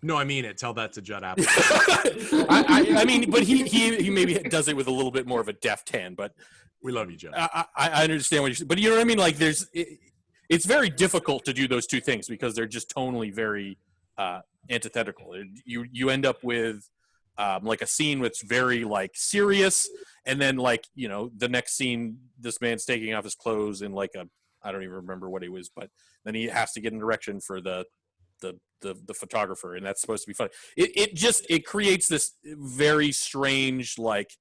No, I mean it. Tell that to Judd Apatow. I mean, but he maybe does it with a little bit more of a deft hand. But we love you, Judd. I understand what you're saying, but you know what I mean. Like, it's very difficult to do those two things because they're just tonally very antithetical. You end up with like a scene that's very like serious, and then like the next scene, this man's taking off his clothes in like I don't even remember what he was, but then he has to get an erection for the photographer, and that's supposed to be funny. It creates this very strange like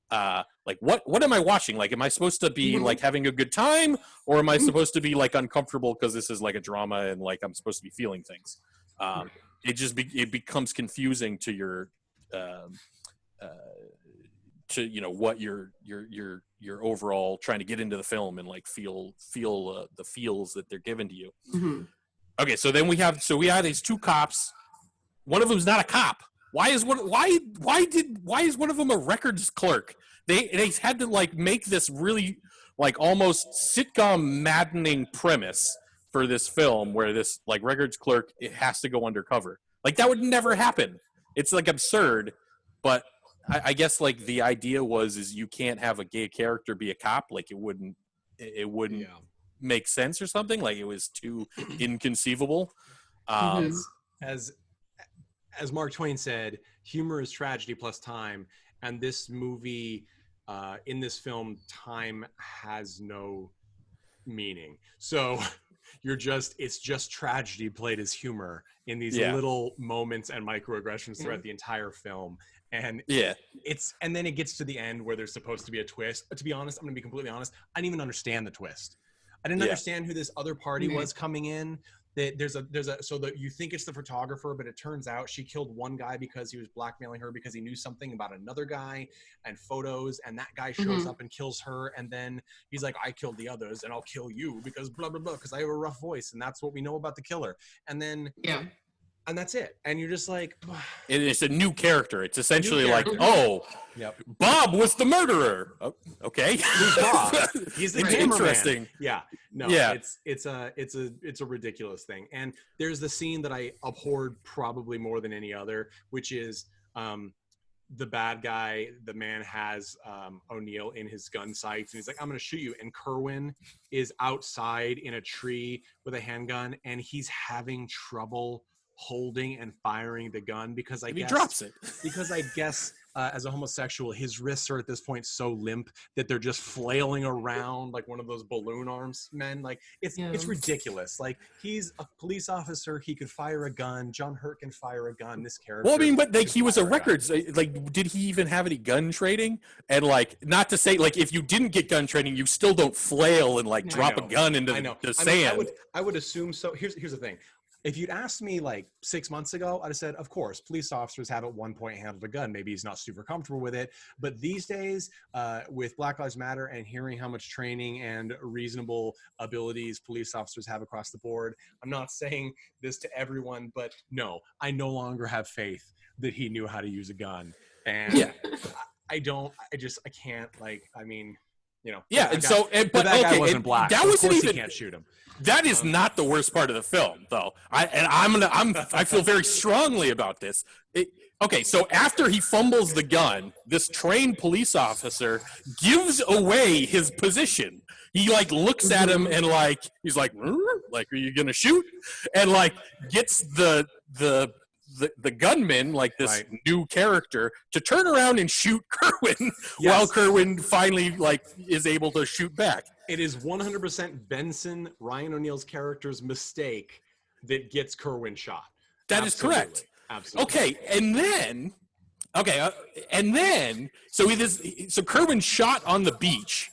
what am I watching? Like, am I supposed to be like having a good time, or am I supposed to be like uncomfortable because this is like a drama and like I'm supposed to be feeling things? It becomes confusing to your what you're overall trying to get into the film and like feel the feels that they're given to you. Okay, so then we have these two cops. One of them's not a cop. Why is one of them a records clerk? They had to like make this really like almost sitcom maddening premise for this film where this like records clerk, it has to go undercover. Like, that would never happen. It's like absurd, but I guess like the idea is you can't have a gay character be a cop. Like, it wouldn't make sense or something. Like, it was too inconceivable. As Mark Twain said, humor is tragedy plus time, and this movie, in this film, time has no meaning. So it's just tragedy played as humor in these little moments and microaggressions throughout the entire film. And and then it gets to the end where there's supposed to be a twist. But to be honest, I'm going to be completely honest, I didn't even understand the twist. I didn't understand who this other party was coming in. So that you think it's the photographer, but it turns out she killed one guy because he was blackmailing her because he knew something about another guy and photos, and that guy shows up and kills her, and then he's like, I killed the others and I'll kill you because blah blah blah, because I have a rough voice, and that's what we know about the killer. And then and that's it. And you're just like, it's a new character. It's essentially like, Bob was the murderer. Oh, okay. Who's Bob? He's the interesting. Man. Yeah. No, it's a ridiculous thing. And there's the scene that I abhorred probably more than any other, which is the bad guy, the man has O'Neill in his gun sights, and he's like, I'm going to shoot you. And Kerwin is outside in a tree with a handgun, and he's having trouble holding and firing the gun because he drops it. Because I guess as a homosexual, his wrists are at this point so limp that they're just flailing around like one of those balloon arms men. Like, it's ridiculous. Like, he's a police officer, he could fire a gun. John Hurt can fire a gun. This character. Well, I mean, but like, he was a records. Like, did he even have any gun training? And like, not to say like if you didn't get gun training, you still don't flail and like drop a gun into the sand. I would assume so. Here's the thing. if you'd asked me like 6 months ago, I'd have said, of course, police officers have at one point handled a gun. Maybe he's not super comfortable with it. But these days, with Black Lives Matter and hearing how much training and reasonable abilities police officers have across the board, I'm not saying this to everyone, but no, I no longer have faith that he knew how to use a gun. And I can't, like, I mean, you know. Yeah, and that guy wasn't black. That so wasn't of course even, he can't shoot him. That is not the worst part of the film, though. I feel very strongly about this. Okay, so after he fumbles the gun, this trained police officer gives away his position. He like looks at him and like he's like, are you gonna shoot? And like gets the gunman, like this new character, to turn around and shoot Kerwin while Kerwin finally like is able to shoot back. It is 100% Benson, Ryan O'Neal's character's mistake that gets Kerwin shot. That is correct. Absolutely. Okay, and then so Kerwin's shot on the beach,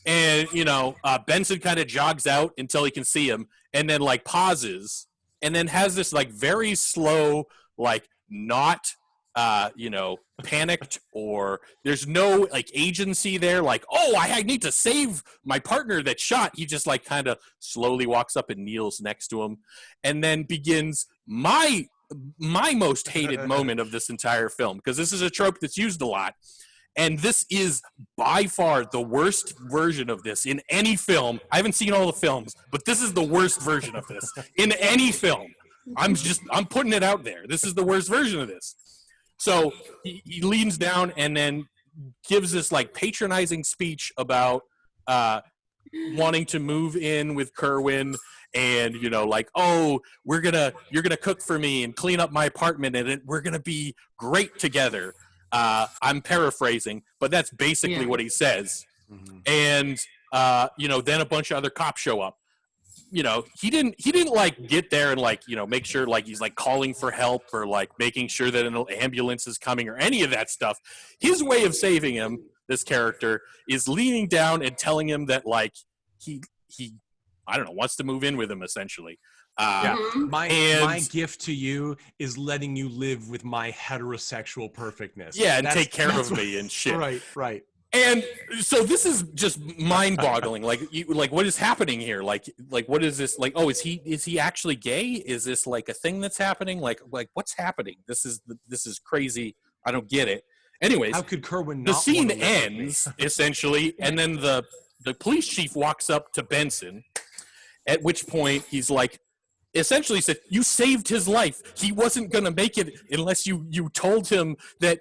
and you know Benson kind of jogs out until he can see him, and then like pauses, and then has this like very slow, like not panicked, or there's no like agency there, like, oh, I need to save my partner that shot. He just like kind of slowly walks up and kneels next to him, and then begins my most hated moment of this entire film, because this is a trope that's used a lot, and this is by far the worst version of this in any film. I haven't seen all the films, but this is the worst version of this in any film. I'm putting it out there. This is the worst version of this. So he leans down and then gives this like patronizing speech about wanting to move in with Kerwin, and you know, like, oh, you're gonna cook for me and clean up my apartment, and we're gonna be great together. I'm paraphrasing, but that's basically what he says. Mm-hmm. And then a bunch of other cops show up. You know, he didn't like get there and like, you know, make sure like he's like calling for help or like making sure that an ambulance is coming or any of that stuff. His way of saving him, this character, is leaning down and telling him that like he I don't know, wants to move in with him essentially. My gift to you is letting you live with my heterosexual perfectness. Yeah, and take care of me and shit. Right. And so this is just mind-boggling. Like, what is happening here? Like, what is this? Like, oh, is he actually gay? Is this like a thing that's happening? Like, what's happening? This is crazy. I don't get it. Anyways, how could Kerwin? The scene ends essentially, and then the police chief walks up to Benson, at which point he's like, essentially said, you saved his life. He wasn't going to make it unless you told him that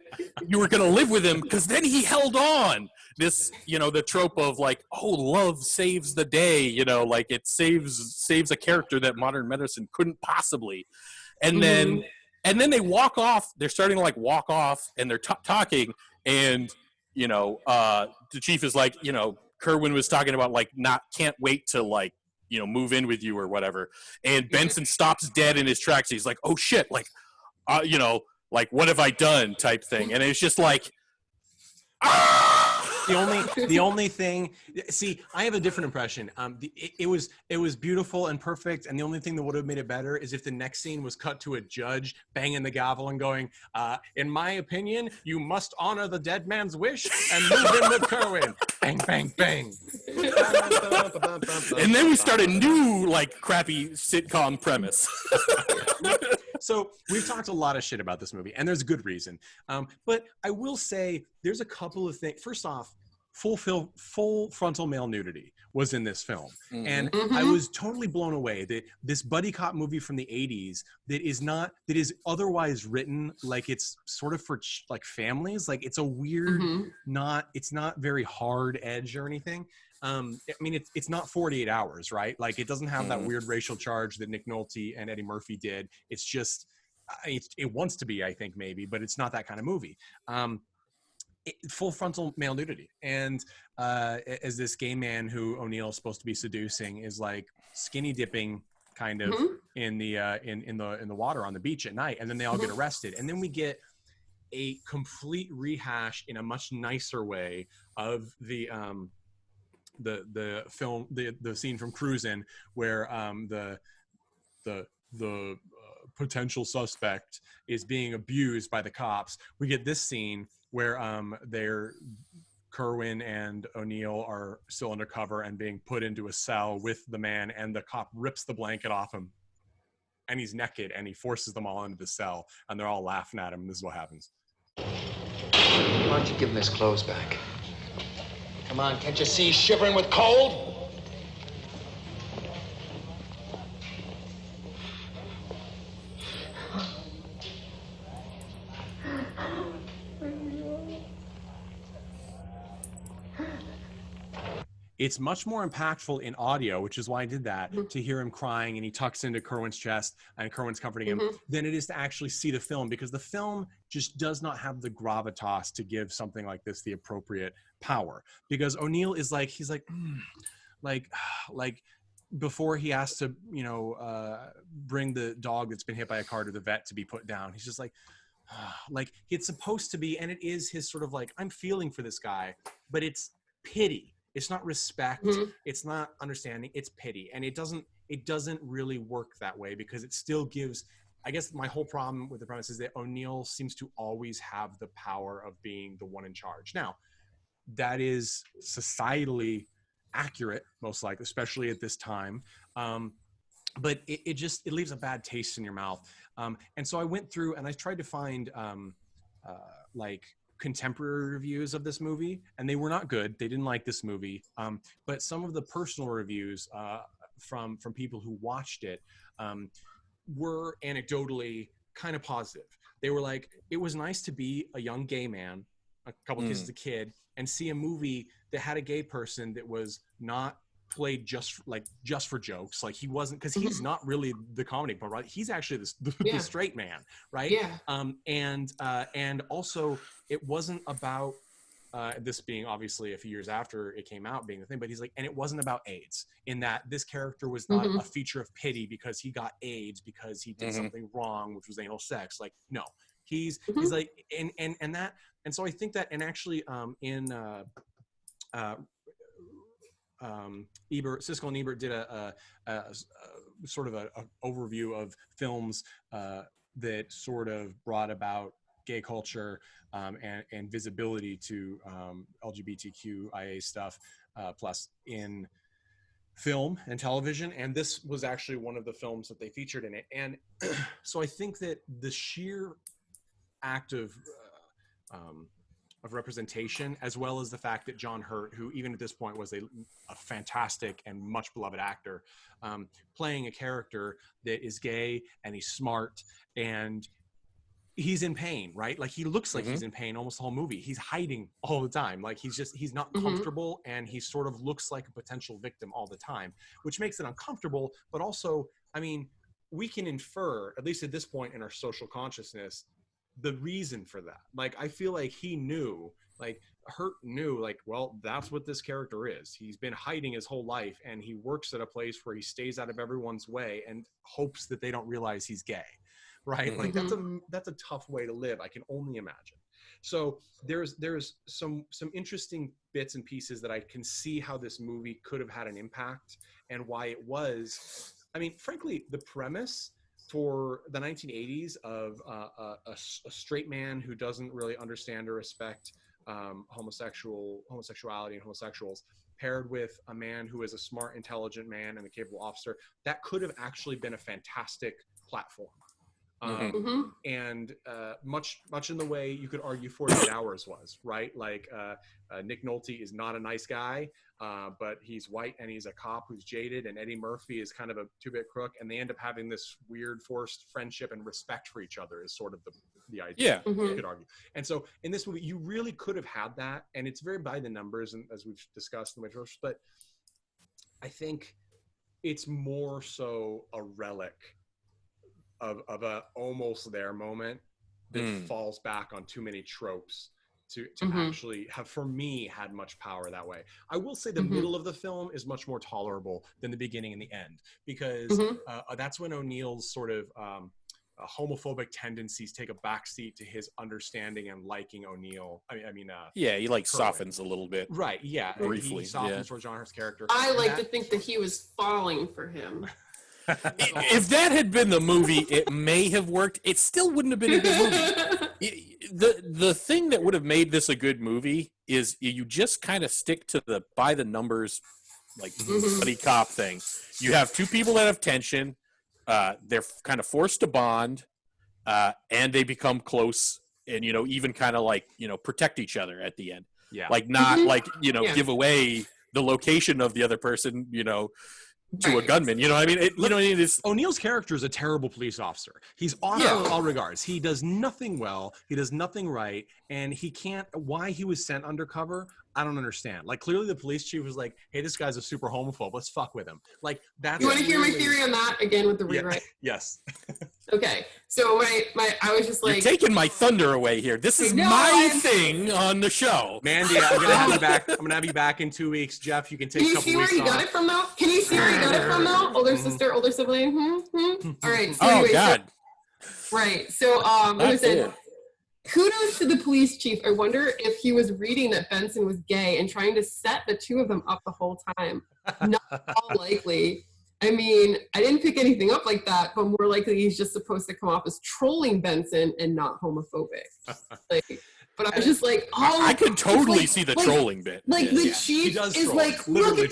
you were going to live with him, because then he held on. This, you know, the trope of like, oh, love saves the day, you know, like it saves a character that modern medicine couldn't possibly. And then they walk off. They're starting to like walk off, and they're talking, and you know, the chief is like, you know, Kerwin was talking about like can't wait to like, you know, move in with you or whatever. And Benson stops dead in his tracks. He's like, oh shit, like, you know, like, what have I done type thing. And it's just like, the only thing, see, I have a different impression. It was beautiful and perfect, and the only thing that would have made it better is if the next scene was cut to a judge banging the gavel and going, in my opinion, you must honor the dead man's wish and move in with Kerwin. Bang, bang, bang. And then we start a new, like, crappy sitcom premise. So we've talked a lot of shit about this movie, and there's a good reason. But I will say there's a couple of things. First off, full frontal male nudity was in this film. Mm-hmm. And I was totally blown away that this buddy cop movie from the 80s that is otherwise written like it's sort of for like families, like it's a weird, it's not very hard edge or anything. I mean, it's not 48 Hours, right? Like it doesn't have that weird racial charge that Nick Nolte and Eddie Murphy did. It's just, it wants to be, I think, maybe, but it's not that kind of movie. Full frontal male nudity, and as this gay man who O'Neal's supposed to be seducing is like skinny dipping kind of in the water on the beach at night, and then they all get arrested, and then we get a complete rehash in a much nicer way of the film, the scene from Cruisin' where the potential suspect is being abused by the cops, we get this scene where Kerwin and O'Neill are still undercover and being put into a cell with the man, and the cop rips the blanket off him and he's naked and he forces them all into the cell and they're all laughing at him. And this is what happens. Why don't you give him his clothes back? Come on, can't you see he's shivering with cold? It's much more impactful in audio, which is why I did that, to hear him crying and he tucks into Kerwin's chest and Kerwin's comforting him, than it is to actually see the film, because the film just does not have the gravitas to give something like this the appropriate power. Because O'Neill is like, he's like, like before he has to, bring the dog that's been hit by a car to the vet to be put down, he's just like it's supposed to be, and it is his sort of like, I'm feeling for this guy, but it's pity. It's not respect. It's not understanding. It's pity. And it doesn't really work that way, because it still gives, I guess my whole problem with the premise is that O'Neill seems to always have the power of being the one in charge. Now, that is societally accurate, most likely, especially at this time. But it leaves a bad taste in your mouth. And so I went through and I tried to find contemporary reviews of this movie, and they were not good. They didn't like this movie. But some of the personal reviews from people who watched it were anecdotally kind of positive. They were like, it was nice to be a young gay man, a couple of kids as a kid, and see a movie that had a gay person that was not played just for jokes. Like, he wasn't, because he's not really the comedy part, right? He's actually the straight man, right? And also it wasn't about this being obviously a few years after it came out being the thing, but he's like, and it wasn't about AIDS, in that this character was not a feature of pity because he got AIDS because he did something wrong, which was anal sex. Like, no, he's like, and so I think that, and actually Siskel and Ebert did a sort of a overview of films that sort of brought about gay culture and visibility to LGBTQIA stuff, plus in film and television. And this was actually one of the films that they featured in it. And so I think that the sheer act of representation, as well as the fact that John Hurt, who even at this point was a fantastic and much beloved actor, playing a character that is gay and he's smart and he's in pain, right? Like, he looks like he's in pain almost the whole movie. He's hiding all the time. Like, he's not comfortable, and he sort of looks like a potential victim all the time, which makes it uncomfortable. But also, I mean, we can infer, at least at this point in our social consciousness, the reason for that. Like, I feel like he knew, like Hurt knew, like, well, that's what this character is. He's been hiding his whole life, and he works at a place where he stays out of everyone's way and hopes that they don't realize he's gay, right? Like, that's a tough way to live, I can only imagine. So there's some interesting bits and pieces that I can see how this movie could have had an impact, and why it was. I mean, frankly, the premise for the 1980s of a straight man who doesn't really understand or respect homosexuality and homosexuals, paired with a man who is a smart, intelligent man and a capable officer, that could have actually been a fantastic platform. And much in the way you could argue 48 Hours was, right? Like, Nick Nolte is not a nice guy, but he's white and he's a cop who's jaded, and Eddie Murphy is kind of a two-bit crook, and they end up having this weird forced friendship and respect for each other is sort of the idea, you could argue. And so in this movie, you really could have had that, and it's very by the numbers, and as we've discussed in the first, but I think it's more so a relic of a almost there moment that falls back on too many tropes to actually have, for me, had much power that way. I will say the middle of the film is much more tolerable than the beginning and the end, because that's when O'Neill's sort of homophobic tendencies take a backseat to his understanding and liking O'Neill. He like softens a little bit, right? Yeah, briefly. He softens for John Hurt's character. I like to think that he was falling for him. If that had been the movie, it may have worked. It still wouldn't have been a good movie. The thing that would have made this a good movie is you just kind of stick to the by the numbers, like buddy cop thing. You have two people that have tension. They're kind of forced to bond, and they become close, and even kind of like protect each other at the end. Yeah, like not like give away the location of the other person. To a gunman, you know what I mean? It's O'Neill's character is a terrible police officer. He's awful in all regards. He does nothing well. He does nothing right, and he can't. Why he was sent undercover, I don't understand. Like, clearly the police chief was like, "Hey, this guy's a super homophobe. Let's fuck with him." Like, that's. You want to hear my theory on that again with the rewrite? Yes. Okay, so I was just like, you're taking my thunder away here. This is my thing on the show. Mandy, I'm gonna have you back. I'm gonna have you back in 2 weeks. Jeff, you can take. Can you see where you got it from, though? Can you see where you got it from, though? Older sister, older sibling. All right. So anyway, God. Right. So listen. Kudos to the police chief. I wonder if he was reading that Benson was gay and trying to set the two of them up the whole time. Not all likely. I mean, I didn't pick anything up like that, but more likely he's just supposed to come off as trolling Benson and not homophobic. But I was just like, I could totally see the trolling bit. Like the chief is like, look at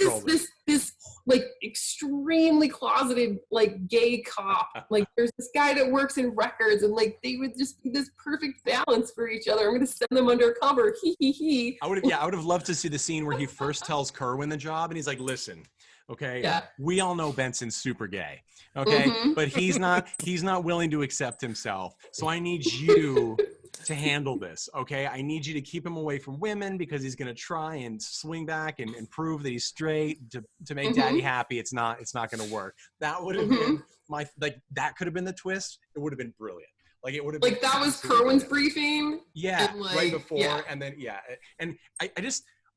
this like extremely closeted like gay cop. Like there's this guy that works in records, and like they would just be this perfect balance for each other. I'm gonna send them undercover. He he he. I would have loved to see the scene where he first tells Kerwin the job, and he's like, listen. Okay. Yeah. We all know Benson's super gay. Okay. But he's not willing to accept himself. So I need you to handle this. Okay. I need you to keep him away from women because he's going to try and swing back and prove that he's straight to make daddy happy. It's not going to work. That would have been that could have been the twist. It would have been brilliant. Like it would have like been that was Kerwin's briefing. Yeah. And like, right before. Yeah. And then, And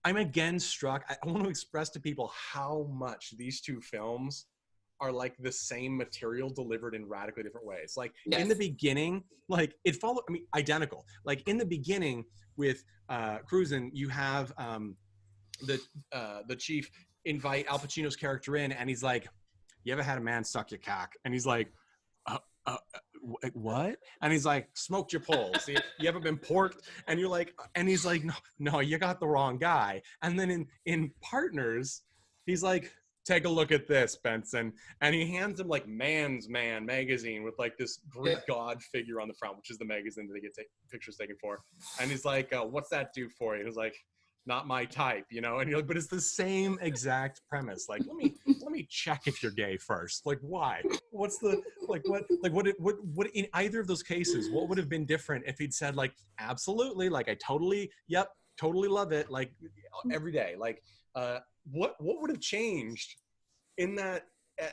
I'm again struck. I want to express to people how much these two films are like the same material delivered in radically different ways. Like in the beginning, like it followed, identical. Like in the beginning with Cruisin', you have the chief invite Al Pacino's character in, and he's like, "You ever had a man suck your cock?" And he's like, what? And he's like, smoked your poles. You ever been porked? And you're like, and he's like, no, you got the wrong guy. And then in Partners, he's like, take a look at this, Benson. And he hands him like Man's Man magazine with like this Greek god figure on the front, which is the magazine that they get pictures taken for. And he's like, what's that do for you? And he's like, not my type, And you're like, but it's the same exact premise. Like, let me check if you're gay first. Like, why? What's the what in either of those cases? What would have been different if he'd said like, absolutely, like I totally love it, like every day. Like, what would have changed in that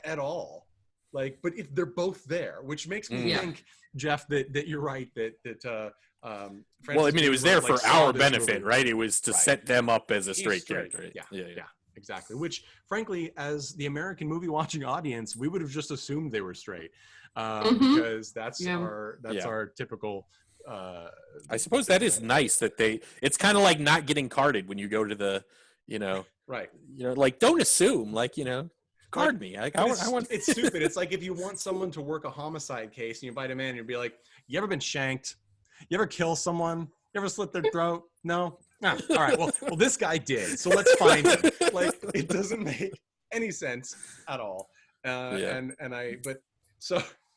at all? Like, but if they're both there, which makes me think, Jeff, that you're right. That well, I mean, it was there for our benefit, right? It was to set them up as a straight character. Yeah, exactly. Which, frankly, as the American movie watching audience, we would have just assumed they were straight, because that's our typical. I suppose that is nice that it's kind of like not getting carded when you go to the, right. Like don't assume, like card me. Like, I want. It's stupid. It's like if you want someone to work a homicide case and you invite him in, and you'd be like, "You ever been shanked? You ever kill someone? You ever slit their throat? No? All right. Well, this guy did. So let's find him." Like, it doesn't make any sense at all.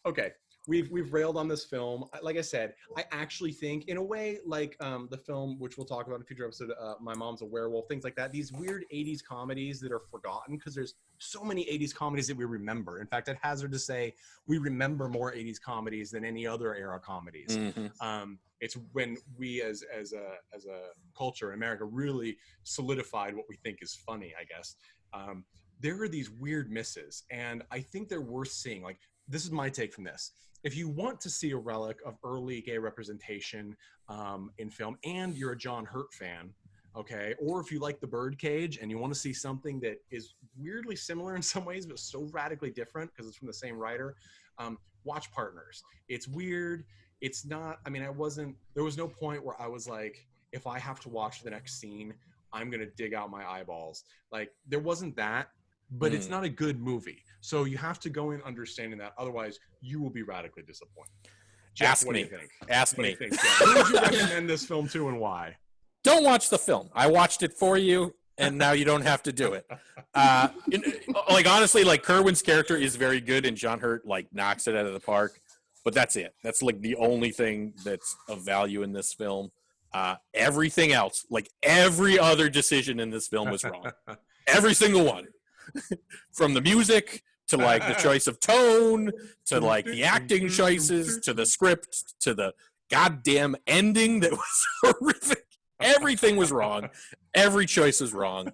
Okay. We've railed on this film. Like I said, I actually think, in a way, like the film, which we'll talk about in a future episode, My Mom's a Werewolf, things like that, these weird 80s comedies that are forgotten, because there's so many 80s comedies that we remember. In fact, I'd hazard to say we remember more 80s comedies than any other era comedies. It's when we as a culture in America really solidified what we think is funny, I guess. There are these weird misses, and I think they're worth seeing. Like, this is my take from this. If you want to see a relic of early gay representation in film, and you're a John Hurt fan, okay, or if you like the Birdcage and you want to see something that is weirdly similar in some ways but so radically different because it's from the same writer, watch Partners. It's weird. It's not, there was no point where I was like, if I have to watch the next scene, I'm going to dig out my eyeballs. Like, there wasn't that. but it's not a good movie. So you have to go in understanding that. Otherwise, you will be radically disappointed. Jeff, Ask what me. do you think? Ask What do me. you think, Jeff? Who would you recommend this film to and why? Don't watch the film. I watched it for you, and now you don't have to do it. Like, honestly, like, Kerwin's character is very good, and John Hurt, like, knocks it out of the park. But that's it. That's, like, the only thing that's of value in this film. Everything else, like, every other decision in this film was wrong. Every single one. From the music to, like, the choice of tone to, like, the acting choices to the script to the goddamn ending that was horrific. Everything was wrong. Every choice was wrong.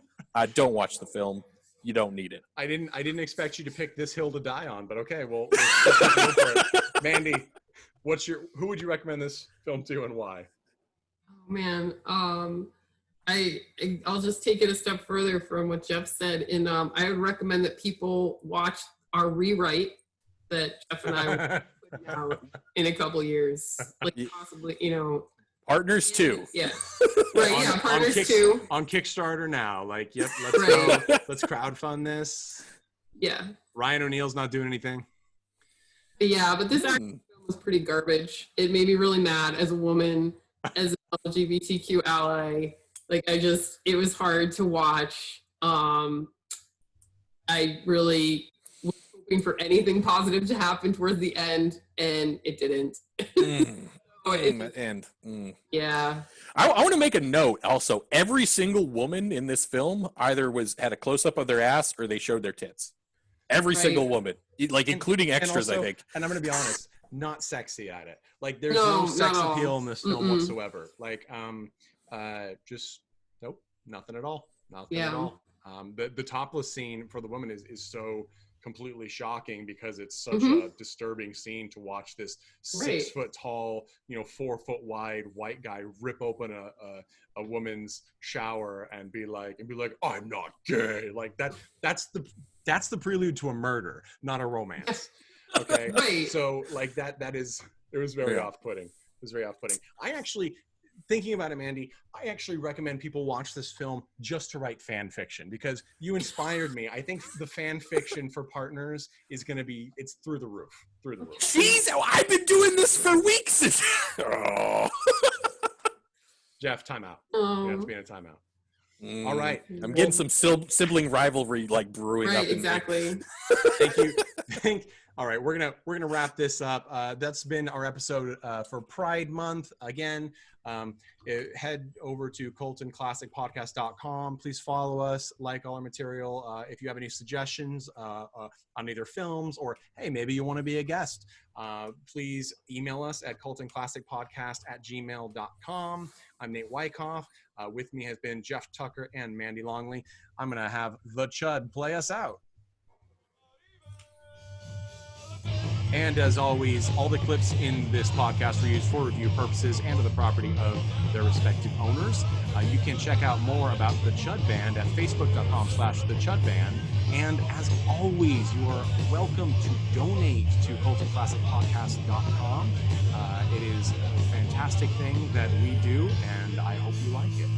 Don't watch the film. You don't need it. I didn't expect you to pick this hill to die on, but okay, well, let's go for it. Mandy, who would you recommend this film to and why? Oh man, I'll just take it a step further from what Jeff said, and I would recommend that people watch our rewrite that Jeff and I will put out in a couple years, like possibly, Partners 2. Yeah. Right, yeah, Partners 2. On Kickstarter now. Like, yep, let's go. Let's crowdfund this. Yeah. Ryan O'Neal's not doing anything. Yeah, but this actually was pretty garbage. It made me really mad as a woman, as an LGBTQ ally. Like, it was hard to watch. I really was hoping for anything positive to happen towards the end, and it didn't. Yeah. I want to make a note also. Every single woman in this film either had a close-up of their ass or they showed their tits. Every single woman, like, including extras, also, I think. And I'm going to be honest, not sexy at it. Like, there's no sex appeal in this film whatsoever. Like, just, nope, nothing at all. Nothing at all. The topless scene for the woman is so completely shocking because it's such a disturbing scene to watch this 6 foot tall, 4 foot wide white guy rip open a woman's shower and be like, I'm not gay. Like, that's the prelude to a murder, not a romance. Okay. Right. So, like, it was very off-putting. It was very off-putting. Thinking about it, Mandy, I actually recommend people watch this film just to write fan fiction because you inspired me. I think the fan fiction for Partners is going to it's through the roof. Jeez, I've been doing this for weeks. Jeff, timeout. You have to be in a timeout. All right. I'm getting some sibling rivalry, like, brewing up. Exactly. Thank you. All right, we're gonna wrap this up. That's been our episode for Pride Month. Again, head over to coltonclassicpodcast.com. Please follow us, like all our material. If you have any suggestions on either films or, hey, maybe you want to be a guest, please email us at coltonclassicpodcast@gmail.com. I'm Nate Wyckoff. With me has been Jeff Tucker and Mandy Longley. I'm gonna have the Chud play us out. And as always, all the clips in this podcast were used for review purposes and are the property of their respective owners. You can check out more about The Chud Band at facebook.com/The Chud Band. And as always, you are welcome to donate to coltonclassicpodcast.com. It is a fantastic thing that we do, and I hope you like it.